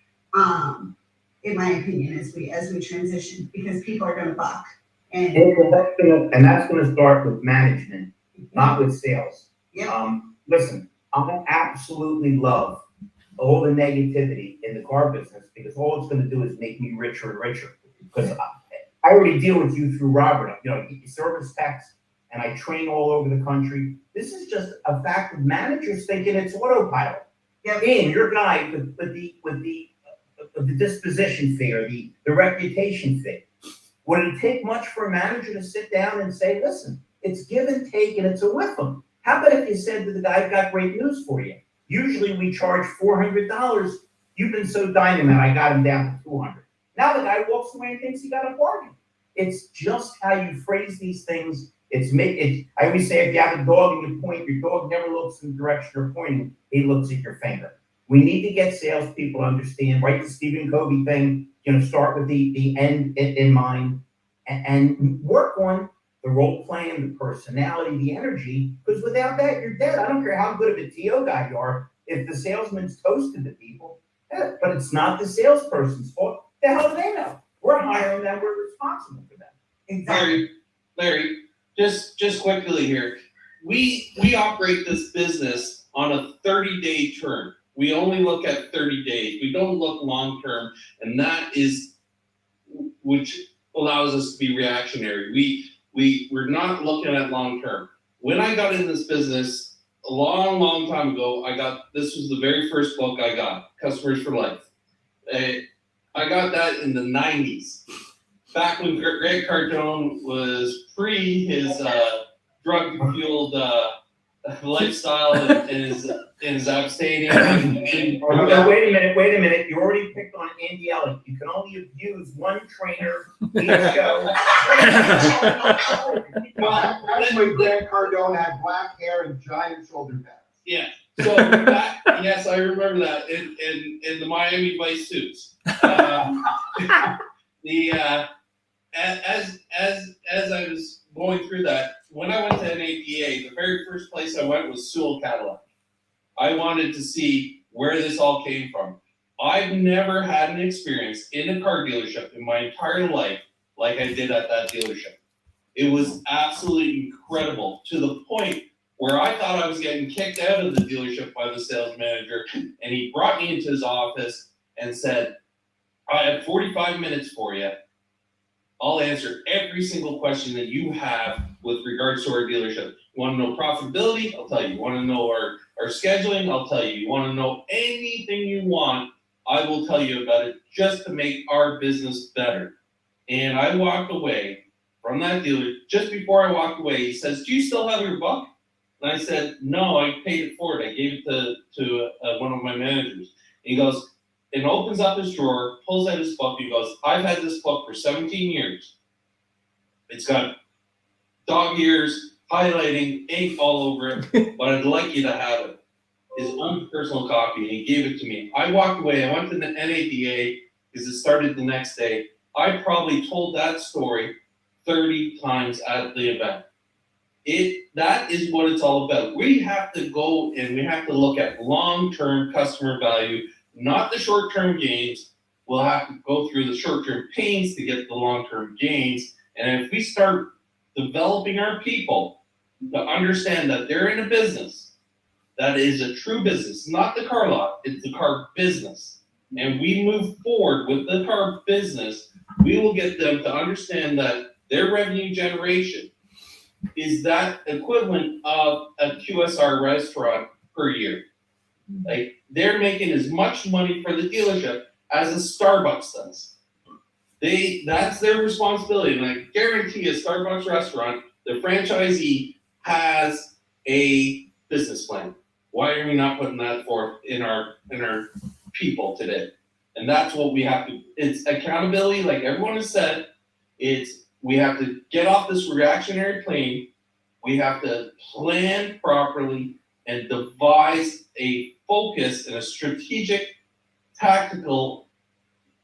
In my opinion, as we transition, because people are going to buck. And that's going to start with management, not with sales. Yeah. Listen, I absolutely love all the negativity in the car business because all it's going to do is make me richer and richer. Because I already deal with you through Robert. Service techs, and I train all over the country. This is just a fact of managers thinking it's autopilot. Yeah. Ian, your guy with the disposition fee or the reputation fee. Would it take much for a manager to sit down and say, listen, it's give and take and it's a with them? How about if you said to the guy, I've got great news for you. Usually we charge $400. You've been so dynamite, I got him down to $200. Now the guy walks away and thinks he got a bargain. It's just how you phrase these things. I always say if you have a dog and you point, your dog never looks in the direction you're pointing, he looks at your finger. We need to get salespeople to understand, right? The Stephen Covey thing, start with the end in mind and work on the role playing, the personality, the energy, because without that, you're dead. I don't care how good of a TO guy you are. If the salesman's toasted to people, but it's not the salesperson's fault. The hell do they know? We're hiring them. We're responsible for them. Exactly. Larry, just quickly here. We operate this business on a 30-day term. We only look at 30 days. We don't look long-term, and that is which allows us to be reactionary. We're not looking at long-term. When I got in this business a long time ago, this was the very first book I got, Customers for Life. I got that in the 90s, back when Greg Cardone was pre his drug-fueled lifestyle and his is abstaining. Oh, wait a minute, you already picked on Andy Elliott, you can only abuse one trainer each show. Actually, Grant Cardone had black hair and giant shoulder pads. Yeah, so that, yes, I remember that in the Miami Vice suits. As I was going through that, when I went to NADA, the very first place I went was Sewell Cadillac. I wanted to see where this all came from. I've never had an experience in a car dealership in my entire life like I did at that dealership. It was absolutely incredible, to the point where I thought I was getting kicked out of the dealership by the sales manager, and he brought me into his office and said, I have 45 minutes for you. I'll answer every single question that you have with regards to our dealership. You want to know profitability? I'll tell you. You want to know our scheduling? I'll tell you. You want to know anything you want? I will tell you about it, just to make our business better. And I walked away from that dealer. Just before I walked away, he says, do you still have your book? And I said, no, I paid it forward. I gave it to one of my managers. And he goes, and opens up his drawer, pulls out his book, he goes, I've had this book for 17 years. It's got dog ears, highlighting, ink all over it, but I'd like you to have it. His own personal copy, and he gave it to me. I walked away, I went to the NADA, because it started the next day. I probably told that story 30 times at the event. That is what it's all about. We have to go and we have to look at long-term customer value, not the short-term gains. We'll have to go through the short-term pains to get the long-term gains. And if we start developing our people to understand that they're in a business that is a true business, not the car lot, it's the car business, and we move forward with the car business, we will get them to understand that their revenue generation is that equivalent of a QSR restaurant per year. Like, they're making as much money for the dealership as a Starbucks does. That's their responsibility. And I guarantee a Starbucks restaurant, the franchisee has a business plan. Why are we not putting that forth in our people today? And that's what we have to, it's accountability, like everyone has said. We have to get off this reactionary plane. We have to plan properly and devise a focus and a strategic, tactical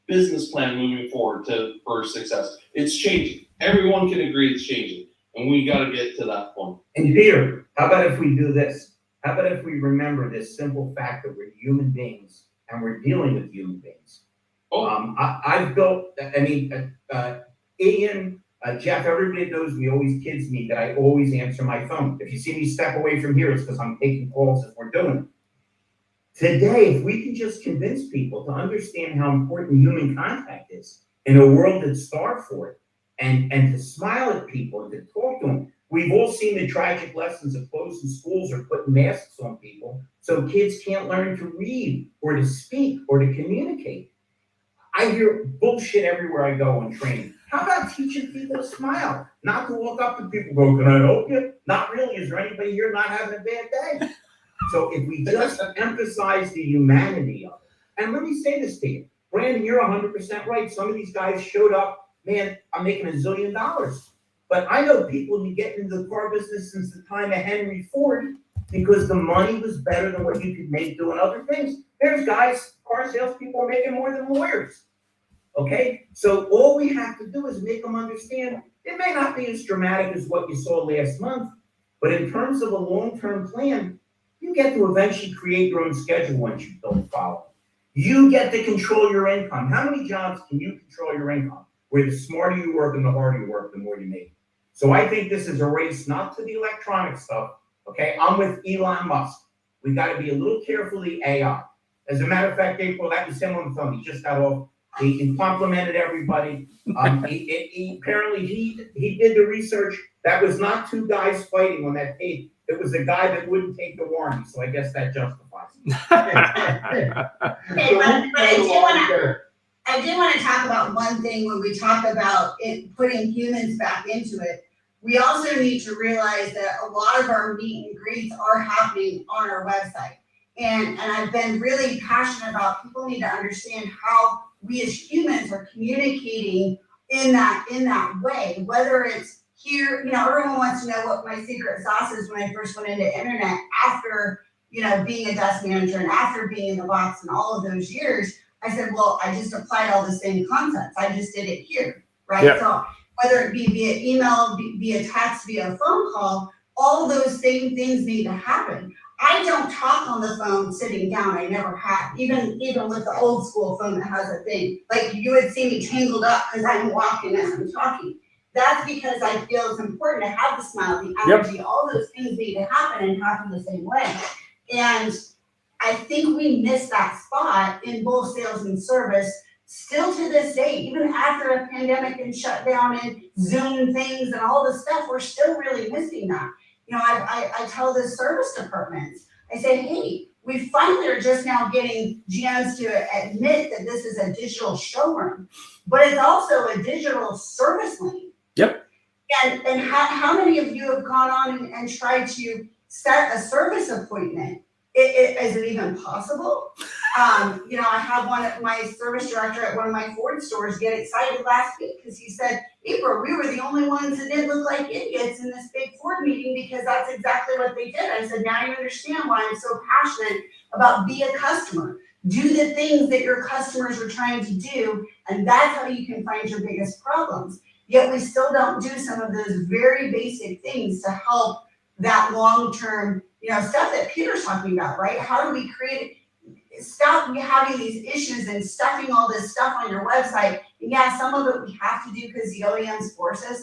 business plan moving forward for success. It's changing. Everyone can agree it's changing, and we got to get to that point. And Peter, how about if we do this? How about if we remember this simple fact that we're human beings and we're dealing with human beings? I've built, Ian, Jeff, everybody knows me, always kids me that I always answer my phone. If you see me step away from here, it's because I'm taking calls as we're doing it. Today, if we can just convince people to understand how important human contact is in a world that's starved for it, and to smile at people and to talk to them. We've all seen the tragic lessons of closing schools or putting masks on people so kids can't learn to read or to speak or to communicate. I hear bullshit everywhere I go in training. How about teaching people to smile? Not to walk up to people and go, can I help you? Not really. Is there anybody here not having a bad day? So if we just emphasize the humanity of it, and let me say this to you, Brandon, you're 100% right. Some of these guys showed up, man, I'm making $1 zillion. But I know people who get into the car business since the time of Henry Ford because the money was better than what you could make doing other things. There's guys, car salespeople are making more than lawyers. Okay? So all we have to do is make them understand it may not be as dramatic as what you saw last month, but in terms of a long-term plan, you get to eventually create your own schedule once you don't follow. You get to control your income. How many jobs can you control your income? Where the smarter you work and the harder you work, the more you make. So I think this is a race not to the electronic stuff. Okay, I'm with Elon Musk. We got to be a little careful of the AI. As a matter of fact, April, that was him on the phone. He just got off. He complimented everybody. He apparently he did the research. That was not two guys fighting on that tape. It was a guy that wouldn't take the warning. So I guess that justifies it. I do want to talk about one thing when we talk about it, putting humans back into it. We also need to realize that a lot of our meet and greets are happening on our website. And I've been really passionate about people need to understand how we as humans are communicating in that way, whether it's here, everyone wants to know what my secret sauce is when I first went into internet after, being a desk manager and after being in the box and all of those years. I said, well, I just applied all the same concepts. I just did it here, right? Yeah. So whether it be via email, via text, via phone call, all those same things need to happen. I don't talk on the phone sitting down. I never have, even with the old school phone that has a thing. Like you would see me tangled up because I'm walking as I'm talking. That's because I feel it's important to have the smile, the energy, all those things need to happen and happen the same way. And I think we miss that spot in both sales and service still to this day, even after a pandemic and shutdown and Zoom things and all this stuff, we're still really missing that. I tell the service departments, I say, hey, we finally are just now getting GMs to admit that this is a digital showroom, but it's also a digital service lane. Yep. And how many of you have gone on and tried to set a service appointment? Is it even possible? I had my service director at one of my Ford stores get excited last week because he said, April, we were the only ones that didn't look like idiots in this big Ford meeting because that's exactly what they did. I said, now you understand why I'm so passionate about be a customer. Do the things that your customers are trying to do, and that's how you can find your biggest problems. Yet we still don't do some of those very basic things to help that long-term, stuff that Peter's talking about, right? How do we stop having these issues and stuffing all this stuff on your website? And yeah, some of it we have to do because the OEMs force us.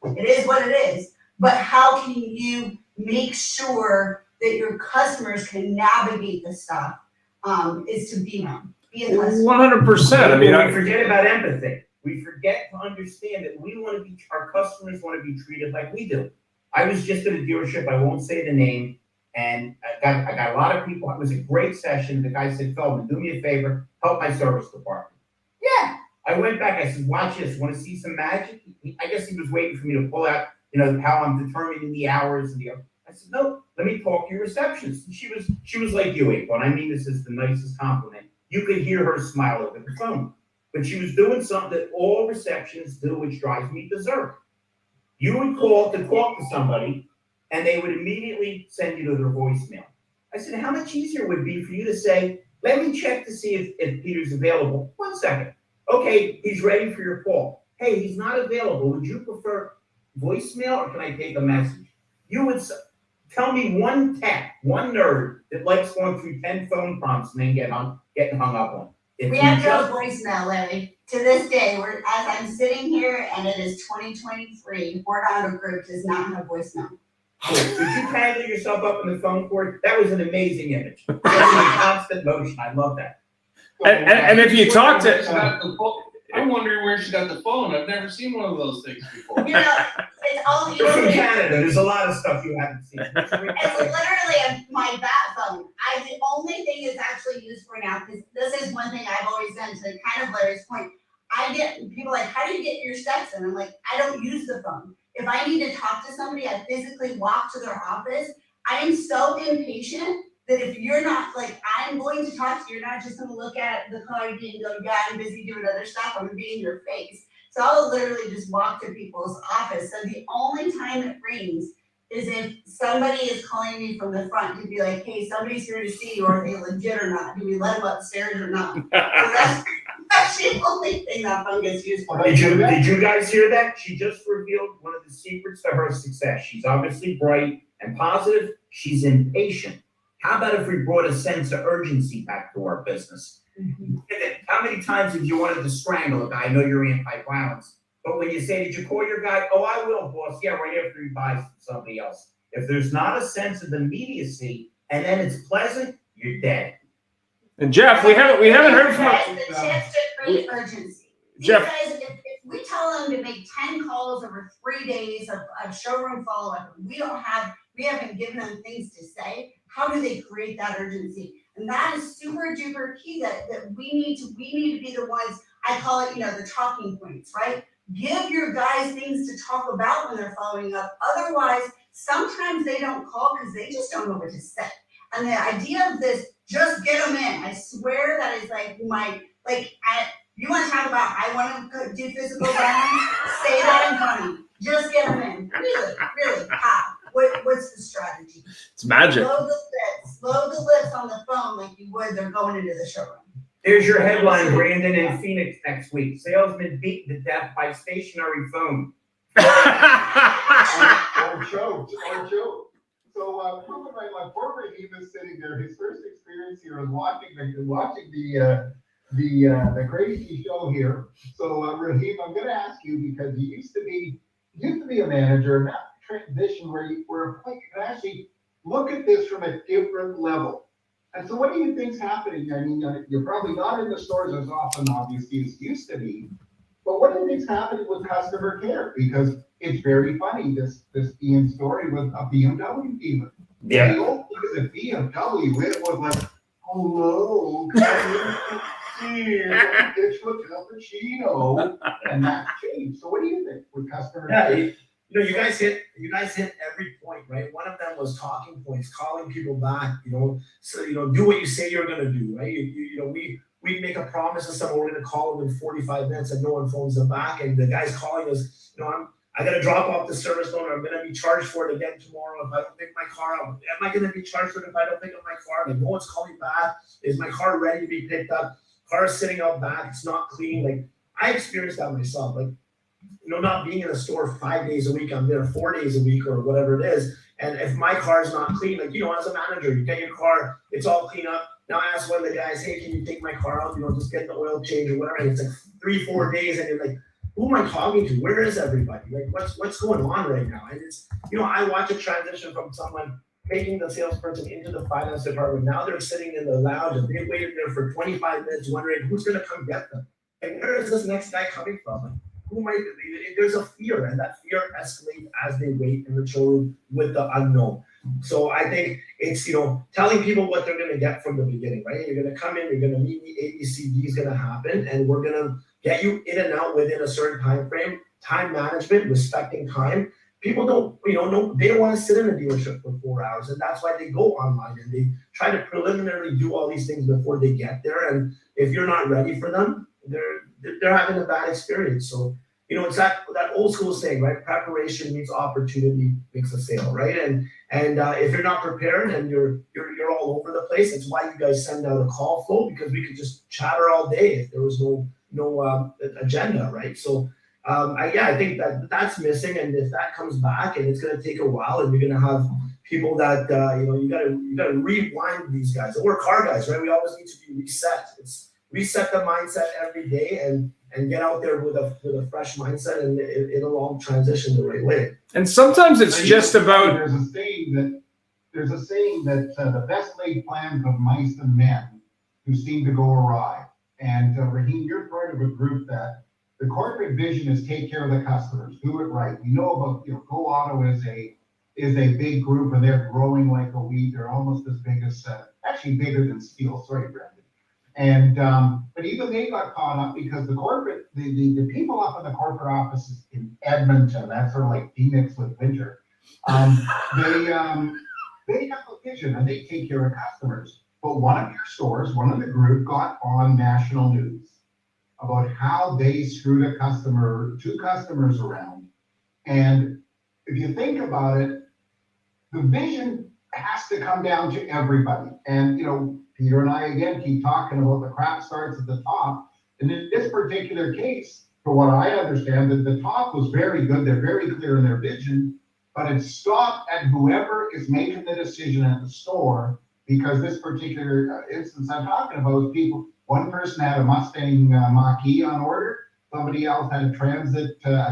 It is what it is. But how can you make sure that your customers can navigate the stuff? Is to be them. Be a customer. 100%. We forget about empathy. We forget to understand that our customers want to be treated like we do. I was just at a dealership, I won't say the name, and I got a lot of people. It was a great session. The guy said, Feldman, do me a favor, help my service department. Yeah. I went back, I said, watch this, want to see some magic? I guess he was waiting for me to pull out, how I'm determining the hours and I said, no, let me talk to your receptionist. And she was like you, April, and I mean this is the nicest compliment. You could hear her smile over the phone. But she was doing something that all receptionists do, which drives me berserk. You would call to talk to somebody, and they would immediately send you to their voicemail. I said, how much easier would it be for you to say, let me check to see if Peter's available. 1 second. Okay, he's ready for your call. Hey, he's not available. Would you prefer voicemail or can I take a message? You would tell me one tech, one nerd that likes going through 10 phone prompts and then getting hung up on. We have no voicemail, Larry. To this day, as I'm sitting here and it is 2023, Horne Auto Group does not have voicemail. Cool. Did you tangle yourself up in the phone cord? That was an amazing image. That was in constant motion. I love that. And if you talk to, I'm wondering where she got the phone. I've never seen one of those things before. It's all You're from Canada. There's a lot of stuff you haven't seen. It's literally my bat phone. The only thing it's actually used for now, because this is one thing I've always done to kind of Larry's point. I get people like, how do you get your steps in? I'm like, I don't use the phone. If I need to talk to somebody, I physically walk to their office. I am so impatient that if you're not I'm going to talk to you, you're not just going to look at the call ID and go, yeah, I'm busy doing other stuff. I'm going to be in your face. So I'll literally just walk to people's office. So the only time it rings is if somebody is calling me from the front to be like, hey, somebody's here to see you. Are they legit or not? Do we let them upstairs or not? So that's the only thing that phone gets used for. Did you guys hear that? She just revealed one of the secrets to her success. She's obviously bright and positive. She's impatient. How about if we brought a sense of urgency back to our business? Mm-hmm. How many times have you wanted to strangle a guy? I know you're anti-violence, but when you say, did you call your guy? Oh, I will, boss. Yeah, right after he buys from somebody else. If there's not a sense of immediacy and then it's pleasant, you're dead. And Jeff, we haven't heard from the chance to create urgency. Jeff, because if we tell them to make 10 calls over 3 days of showroom follow-up, we haven't given them things to say. How do they create that urgency? And that is super duper key that we need to be the ones, I call it, the talking points, right? Give your guys things to talk about when they're following up. Otherwise, sometimes they don't call because they just don't know what to say. And the idea of this, just get them in. I swear that is like you want to talk about, I want to do physical violence, say that in front of me. Just get them in. Really, how? What's the strategy? It's magic. Load the lips on the phone like you would, they're going into the showroom. There's your headline, Brandon in Phoenix next week. Salesman beaten to death by stationary phone. Or choked. So, my poor Rahim is sitting there. His first experience here is watching the crazy show here. So, Rahim, I'm going to ask you, because you used to be a manager, and that transition where you can actually look at this from a different level. And so, what do you think's happening? I mean, you're probably not in the stores as often, obviously, as you used to be. But what do you think's happening with customer care? Because it's very funny, this Ian story with a BMW dealer. Yeah. The old thing is a BMW, it was like, hello, come here, get you a cappuccino, and that's changed. So what do you think with customer care? You guys hit every point, right? One of them was talking points, calling people back, so, do what you say you're going to do, right? We make a promise to someone, we're going to call them in 45 minutes and no one phones them back. And the guy's calling us, I got to drop off the service loan, or I'm going to be charged for it again tomorrow if I don't pick my car up. Am I going to be charged for it if I don't pick up my car? Like, no one's calling back. Is my car ready to be picked up? Car is sitting out back. It's not clean. Like, I experienced that myself. Like, not being in a store 5 days a week, I'm there 4 days a week or whatever it is. And if my car is not clean, like, as a manager, you get your car, it's all clean up. Now I ask one of the guys, hey, can you take my car out? Just get the oil change or whatever. And it's like 3-4 days, and you're like, who am I talking to? Where is everybody? Like, what's going on right now? And it's, I watch a transition from someone making the salesperson into the finance department. Now they're sitting in the lounge and they waited there for 25 minutes wondering who's going to come get them. Like, where is this next guy coming from? Like, who might be? There's a fear, and that fear escalates as they wait in the showroom with the unknown. So I think it's, telling people what they're going to get from the beginning, right? You're going to come in, you're going to meet me, A, B, C, D is going to happen, and we're going to get you in and out within a certain time frame. Time management, respecting time. People don't, they don't want to sit in a dealership for 4 hours, and that's why they go online and they try to preliminarily do all these things before they get there. And if you're not ready for them, they're having a bad experience. So, it's that old school saying, right? Preparation meets opportunity makes a sale, right? And if you're not prepared and you're all over the place, it's why you guys send out a call flow, because we could just chatter all day if there was no agenda, right? So I think that's missing, and if that comes back, and it's going to take a while, and you're going to have people that you got to rewind these guys. We're car guys, right? We always need to be reset. It's reset the mindset every day and get out there with a fresh mindset, and it'll all transition the right way. And sometimes it's just about. There's a saying that the best laid plans of mice and men who seem to go awry. And Rahim, you're part of a group that the corporate vision is take care of the customers, do it right. We know about Go Auto is a big group, and they're growing like a weed. They're almost as big as actually bigger than Steele. Sorry, Brandon. And but even they got caught up because the people up in the corporate offices in Edmonton, that's sort of like Phoenix with winter. They have a vision and they take care of customers. But one of your stores, one of the group, got on national news about how they screwed two customers around. And if you think about it, the vision has to come down to everybody. And Peter and I again keep talking about the crap starts at the top. And in this particular case, for what I understand, that the top was very good. They're very clear in their vision, but it stopped at whoever is making the decision at the store. Because this particular instance I'm talking about is people. One person had a Mustang Mach-E on order. Somebody else had an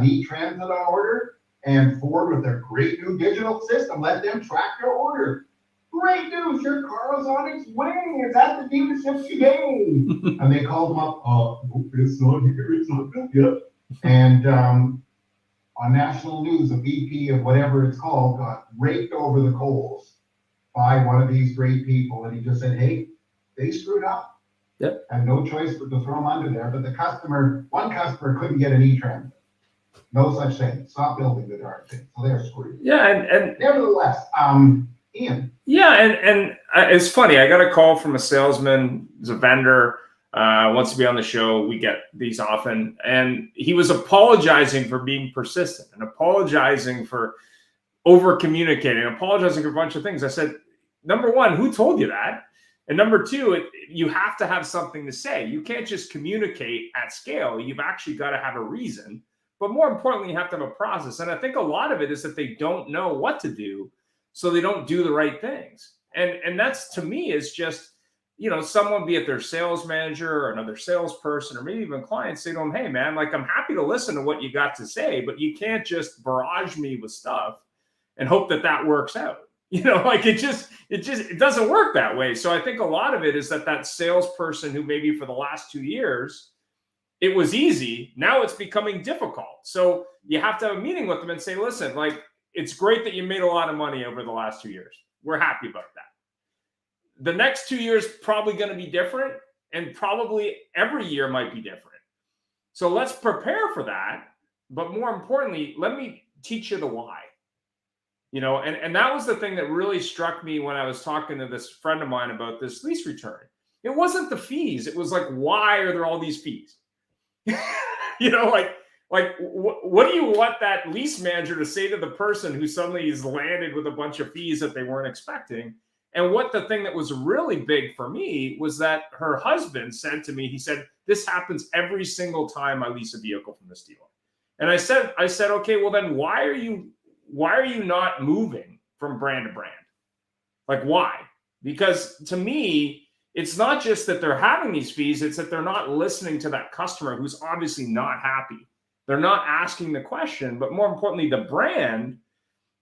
E-Transit on order. And Ford, with their great new digital system, let them track their order. Great news, your car is on its way. It's at the dealership today. And they called them up, it's not here, it's not good yet. And on national news, a VP of whatever it's called got raked over the coals by one of these great people. And he just said, hey, they screwed up. Yep. Had no choice but to throw them under there. But one customer couldn't get an E-Transit. No such thing. Stop building the darn thing. So they're screwed. Yeah, and nevertheless, Ian. Yeah, and it's funny. I got a call from a salesman, who's a vendor, wants to be on the show. We get these often, and he was apologizing for being persistent and apologizing for over communicating, apologizing for a bunch of things. I said, number one, who told you that? And number two, you have to have something to say. You can't just communicate at scale. You've actually got to have a reason. But more importantly, you have to have a process. And I think a lot of it is that they don't know what to do, so they don't do the right things. And that's, to me, is just, someone, be it their sales manager or another salesperson or maybe even clients, say to them, hey, man, like, I'm happy to listen to what you got to say, but you can't just barrage me with stuff and hope that works out. It doesn't work that way. So I think a lot of it is that salesperson who maybe for the last 2 years, it was easy. Now it's becoming difficult. So you have to have a meeting with them and say, listen, like, it's great that you made a lot of money over the last 2 years. We're happy about that. The next 2 years probably going to be different, and probably every year might be different. So let's prepare for that. But more importantly, let me teach you the why. And that was the thing that really struck me when I was talking to this friend of mine about this lease return. It wasn't the fees. It was like, why are there all these fees? What do you want that lease manager to say to the person who suddenly is landed with a bunch of fees that they weren't expecting? And what the thing that was really big for me was that her husband said to me, he said, this happens every single time I lease a vehicle from this dealer. And I said, okay, well then why are you not moving from brand to brand? Like, why? Because to me, it's not just that they're having these fees, it's that they're not listening to that customer who's obviously not happy. They're not asking the question, but more importantly, the brand,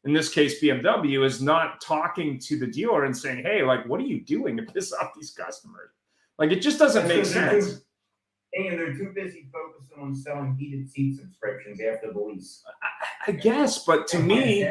in this case, BMW, is not talking to the dealer and saying, hey, like, what are you doing to piss off these customers? Like, it just doesn't make sense. And they're too busy focusing on selling heated seat subscriptions after the lease. I guess, but to me,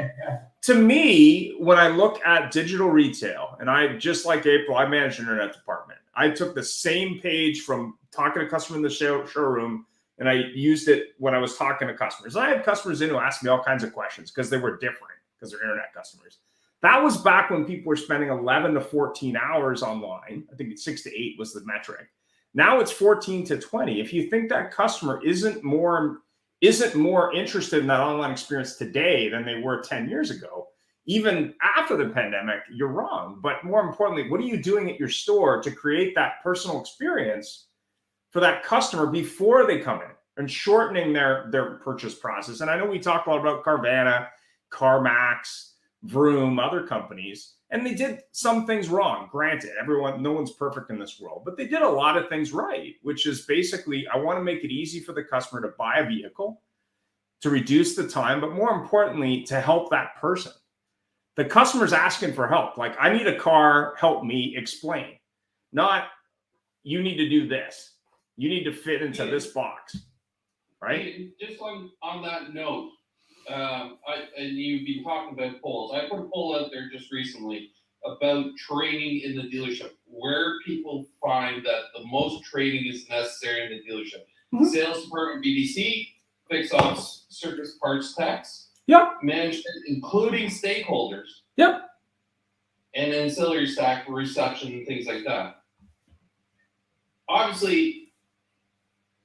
when I look at digital retail, and I, just like April, I manage an internet department. I took the same page from talking to a customer in the showroom, and I used it when I was talking to customers. And I had customers in who asked me all kinds of questions because they were different, because they're internet customers. That was back when people were spending 11 to 14 hours online. I think it's 6 to 8 was the metric. Now it's 14 to 20. If you think that customer isn't more interested in that online experience today than they were 10 years ago, even after the pandemic, you're wrong. But more importantly, what are you doing at your store to create that personal experience for that customer before they come in, and shortening their purchase process? And I know we talked a lot about Carvana, CarMax, Vroom, other companies, and they did some things wrong. Granted, no one's perfect in this world, but they did a lot of things right, which is basically, I want to make it easy for the customer to buy a vehicle, to reduce the time, but more importantly, to help that person. The customer's asking for help. Like, I need a car, help me explain. Not, you need to do this. You need to fit into this box, right? Just on that note, and you've been talking about polls. I put a poll out there just recently about training in the dealership, where people find that the most training is necessary in the dealership. Mm-hmm. Sales department, BDC, fixed ops, service parts tax. Yep. Management, including stakeholders. Yep. And ancillary staff, reception, and things like that. Obviously,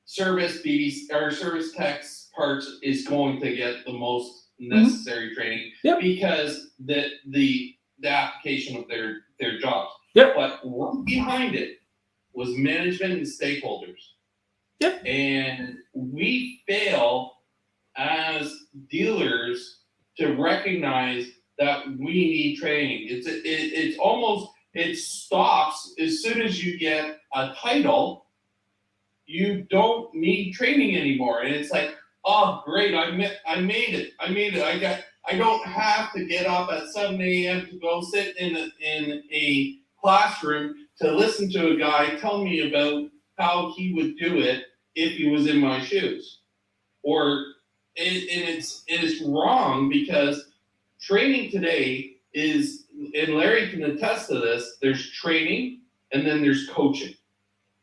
service BDC or service tax parts is going to get the most necessary training, because the application of their jobs. Yep. But right behind it was management and stakeholders. Yep. And we fail as dealers to recognize that we need training. It's almost, it stops as soon as you get a title. You don't need training anymore, and it's like, oh great, I made it. I don't have to get up at 7 a.m. to go sit in a classroom to listen to a guy tell me about how he would do it if he was in my shoes. It's wrong, because training today is, and Larry can attest to this, there's training and then there's coaching.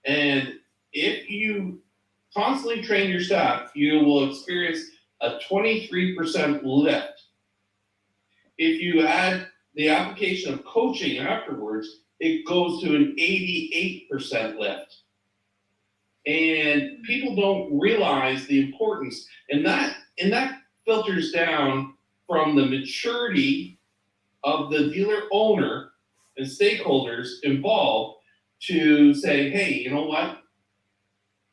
And if you constantly train your staff, you will experience a 23% lift. If you add the application of coaching afterwards, it goes to an 88% lift. And people don't realize the importance, and that filters down from the maturity of the dealer owner and stakeholders involved to say, hey, you know what?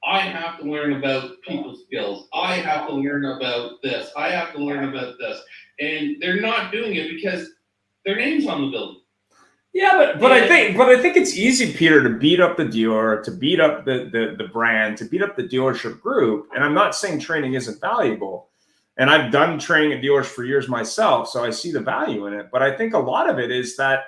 I have to learn about people skills. I have to learn about this. I have to learn about this. And they're not doing it because their name's on the building. Yeah, but I think it's easy, Peter, to beat up the dealer, to beat up the brand, to beat up the dealership group. And I'm not saying training isn't valuable. And I've done training at dealers for years myself, so I see the value in it. But I think a lot of it is that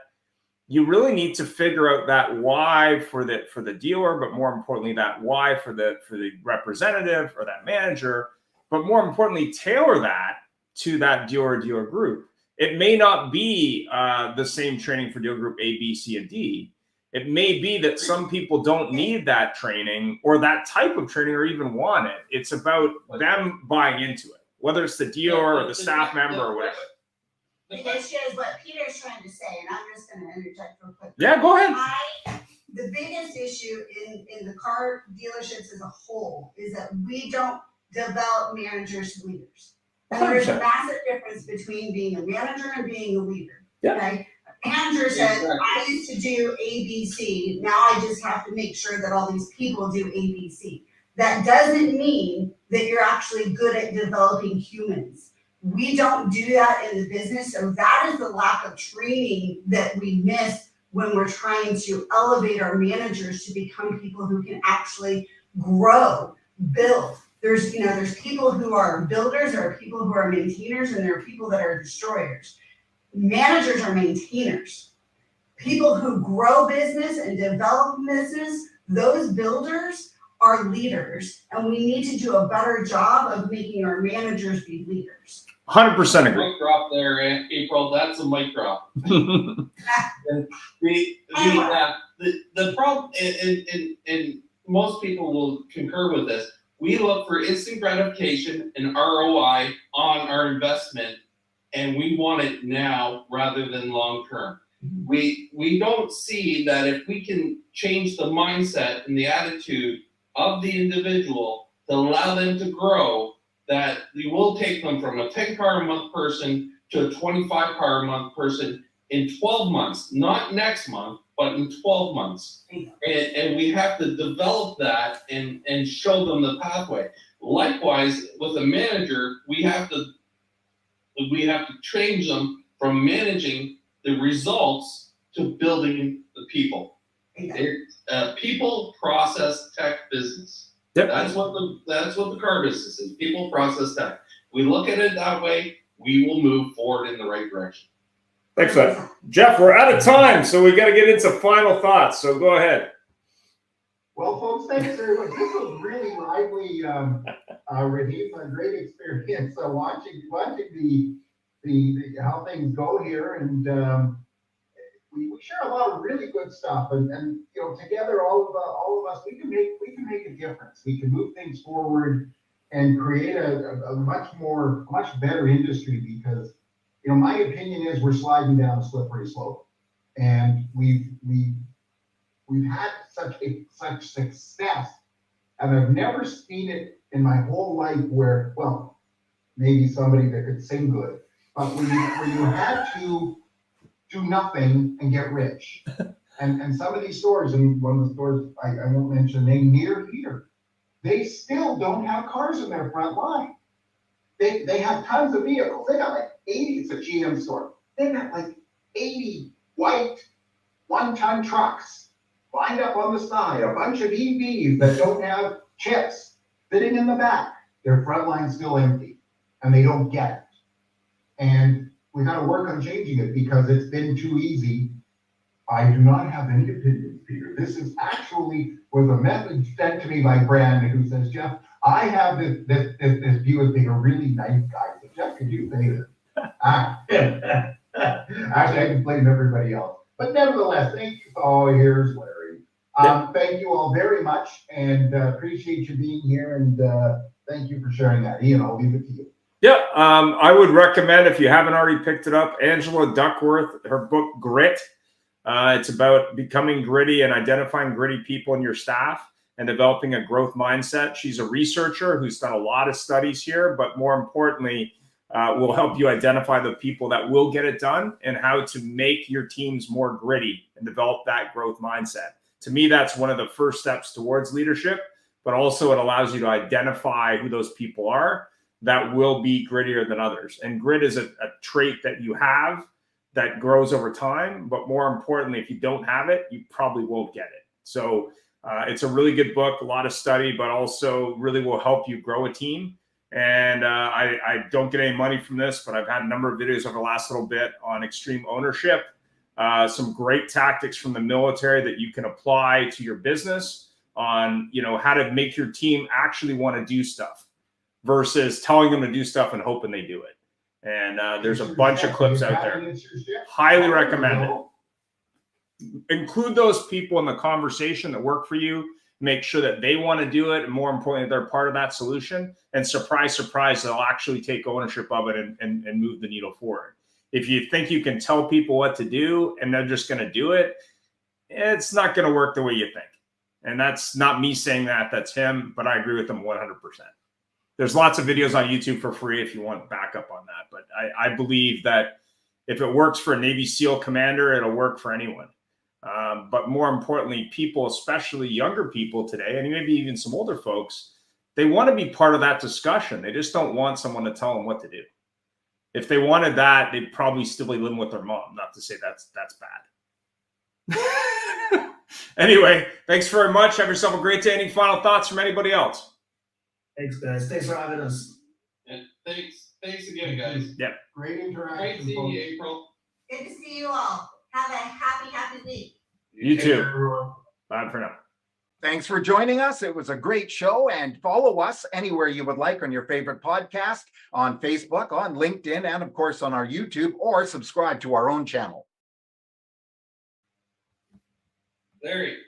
you really need to figure out that why for the dealer, but more importantly, that why for the representative or that manager, but more importantly, tailor that to that dealer group. It may not be the same training for dealer group A, B, C, and D. It may be that some people don't need that training or that type of training or even want it. It's about them buying into it, whether it's the dealer or the staff member or whatever. The issue is what Peter's trying to say, and I'm just gonna interject real quick. Yeah, go ahead. The biggest issue in the car dealerships as a whole is that we don't develop managers to leaders. And there's a 100%. massive difference between being a manager and being a leader. Yeah. Okay? A manager says, I used to do ABC, now I just have to make sure that all these people do ABC. That doesn't mean that you're actually good at developing humans. We don't do that in the business, so that is the lack of training that we miss when we're trying to elevate our managers to become people who can actually grow, build. There's people who are builders, there are people who are maintainers, and there are people that are destroyers. Managers are maintainers. People who grow business and develop business, those builders are leaders, and we need to do a better job of making our managers be leaders. 100% agree. Mic drop there, April. That's a mic drop. And the problem, and most people will concur with this. We look for instant gratification and ROI on our investment, and we want it now rather than long term. We don't see that if we can change the mindset and the attitude of the individual to allow them to grow, that we will take them from a 10-car a month person to a 25-car a month person in 12 months, not next month, but in 12 months. And we have to develop that and show them the pathway. Likewise, with a manager, we have to change them from managing the results to building the people. It's a people, process, tech business. Yep. That's what the car business is. People, process, tech. We look at it that way, we will move forward in the right direction. Excellent. Jeff, we're out of time, so we got to get into final thoughts. So go ahead. Well, folks, thanks very much. This was really lively, Rahim, a great experience. So watching the how things go here, and we share a lot of really good stuff, and together all of us we can make a difference. We can move things forward and create a much better industry, because my opinion is we're sliding down a slippery slope, and we've had such success, and I've never seen it in my whole life where, well, maybe somebody that could sing good, but where you had to do nothing and get rich. And some of these stores, and one of the stores I won't mention the name, near here, they still don't have cars in their front line. They have tons of vehicles. They got like 80, it's a GM store. They got like 80 white 1-ton trucks lined up on the side, a bunch of EVs that don't have chips sitting in the back. Their front line's still empty, and they don't get it. And we got to work on changing it, because it's been too easy. I do not have any opinions, Peter. This is actually was a message sent to me by Brandon, who says, Jeff, I have this view as being a really nice guy. So Jeff, could you say this? Actually, I can blame everybody else. But nevertheless, thank you. Oh, here's Larry. Thank you all very much, and appreciate you being here, and thank you for sharing that. Ian, I'll leave it to you. Yeah, I would recommend, if you haven't already picked it up, Angela Duckworth, her book Grit. It's about becoming gritty and identifying gritty people in your staff and developing a growth mindset. She's a researcher who's done a lot of studies here, but more importantly, will help you identify the people that will get it done and how to make your teams more gritty and develop that growth mindset. To me, that's one of the first steps towards leadership, but also it allows you to identify who those people are that will be grittier than others. And grit is a trait that you have that grows over time, but more importantly, if you don't have it, you probably won't get it. So it's a really good book, a lot of study, but also really will help you grow a team. And I don't get any money from this, but I've had a number of videos over the last little bit on extreme ownership, some great tactics from the military that you can apply to your business on, how to make your team actually want to do stuff versus telling them to do stuff and hoping they do it. And there's a bunch of clips out there. Highly recommend it. Include those people in the conversation that work for you. Make sure that they want to do it, and more importantly, they're part of that solution. And surprise, surprise, they'll actually take ownership of it and move the needle forward. If you think you can tell people what to do and they're just going to do it, it's not going to work the way you think. And that's not me saying that, that's him, but I agree with him 100%. There's lots of videos on YouTube for free if you want backup on that. But I believe that if it works for a Navy SEAL commander, it'll work for anyone. But more importantly, people, especially younger people today, and maybe even some older folks, they want to be part of that discussion. They just don't want someone to tell them what to do. If they wanted that, they'd probably still be living with their mom. Not to say that's bad. Anyway, thanks very much. Have yourself a great day. Any final thoughts from anybody else? Thanks, guys. Thanks for having us. Yeah, thanks again, guys. Yeah. Great interaction. Great seeing you, April. Good to see you all. Have a happy week. You too. Everyone. Bye for now. Thanks for joining us. It was a great show, and follow us anywhere you would like on your favorite podcast, on Facebook, on LinkedIn, and of course on our YouTube, or subscribe to our own channel. Larry.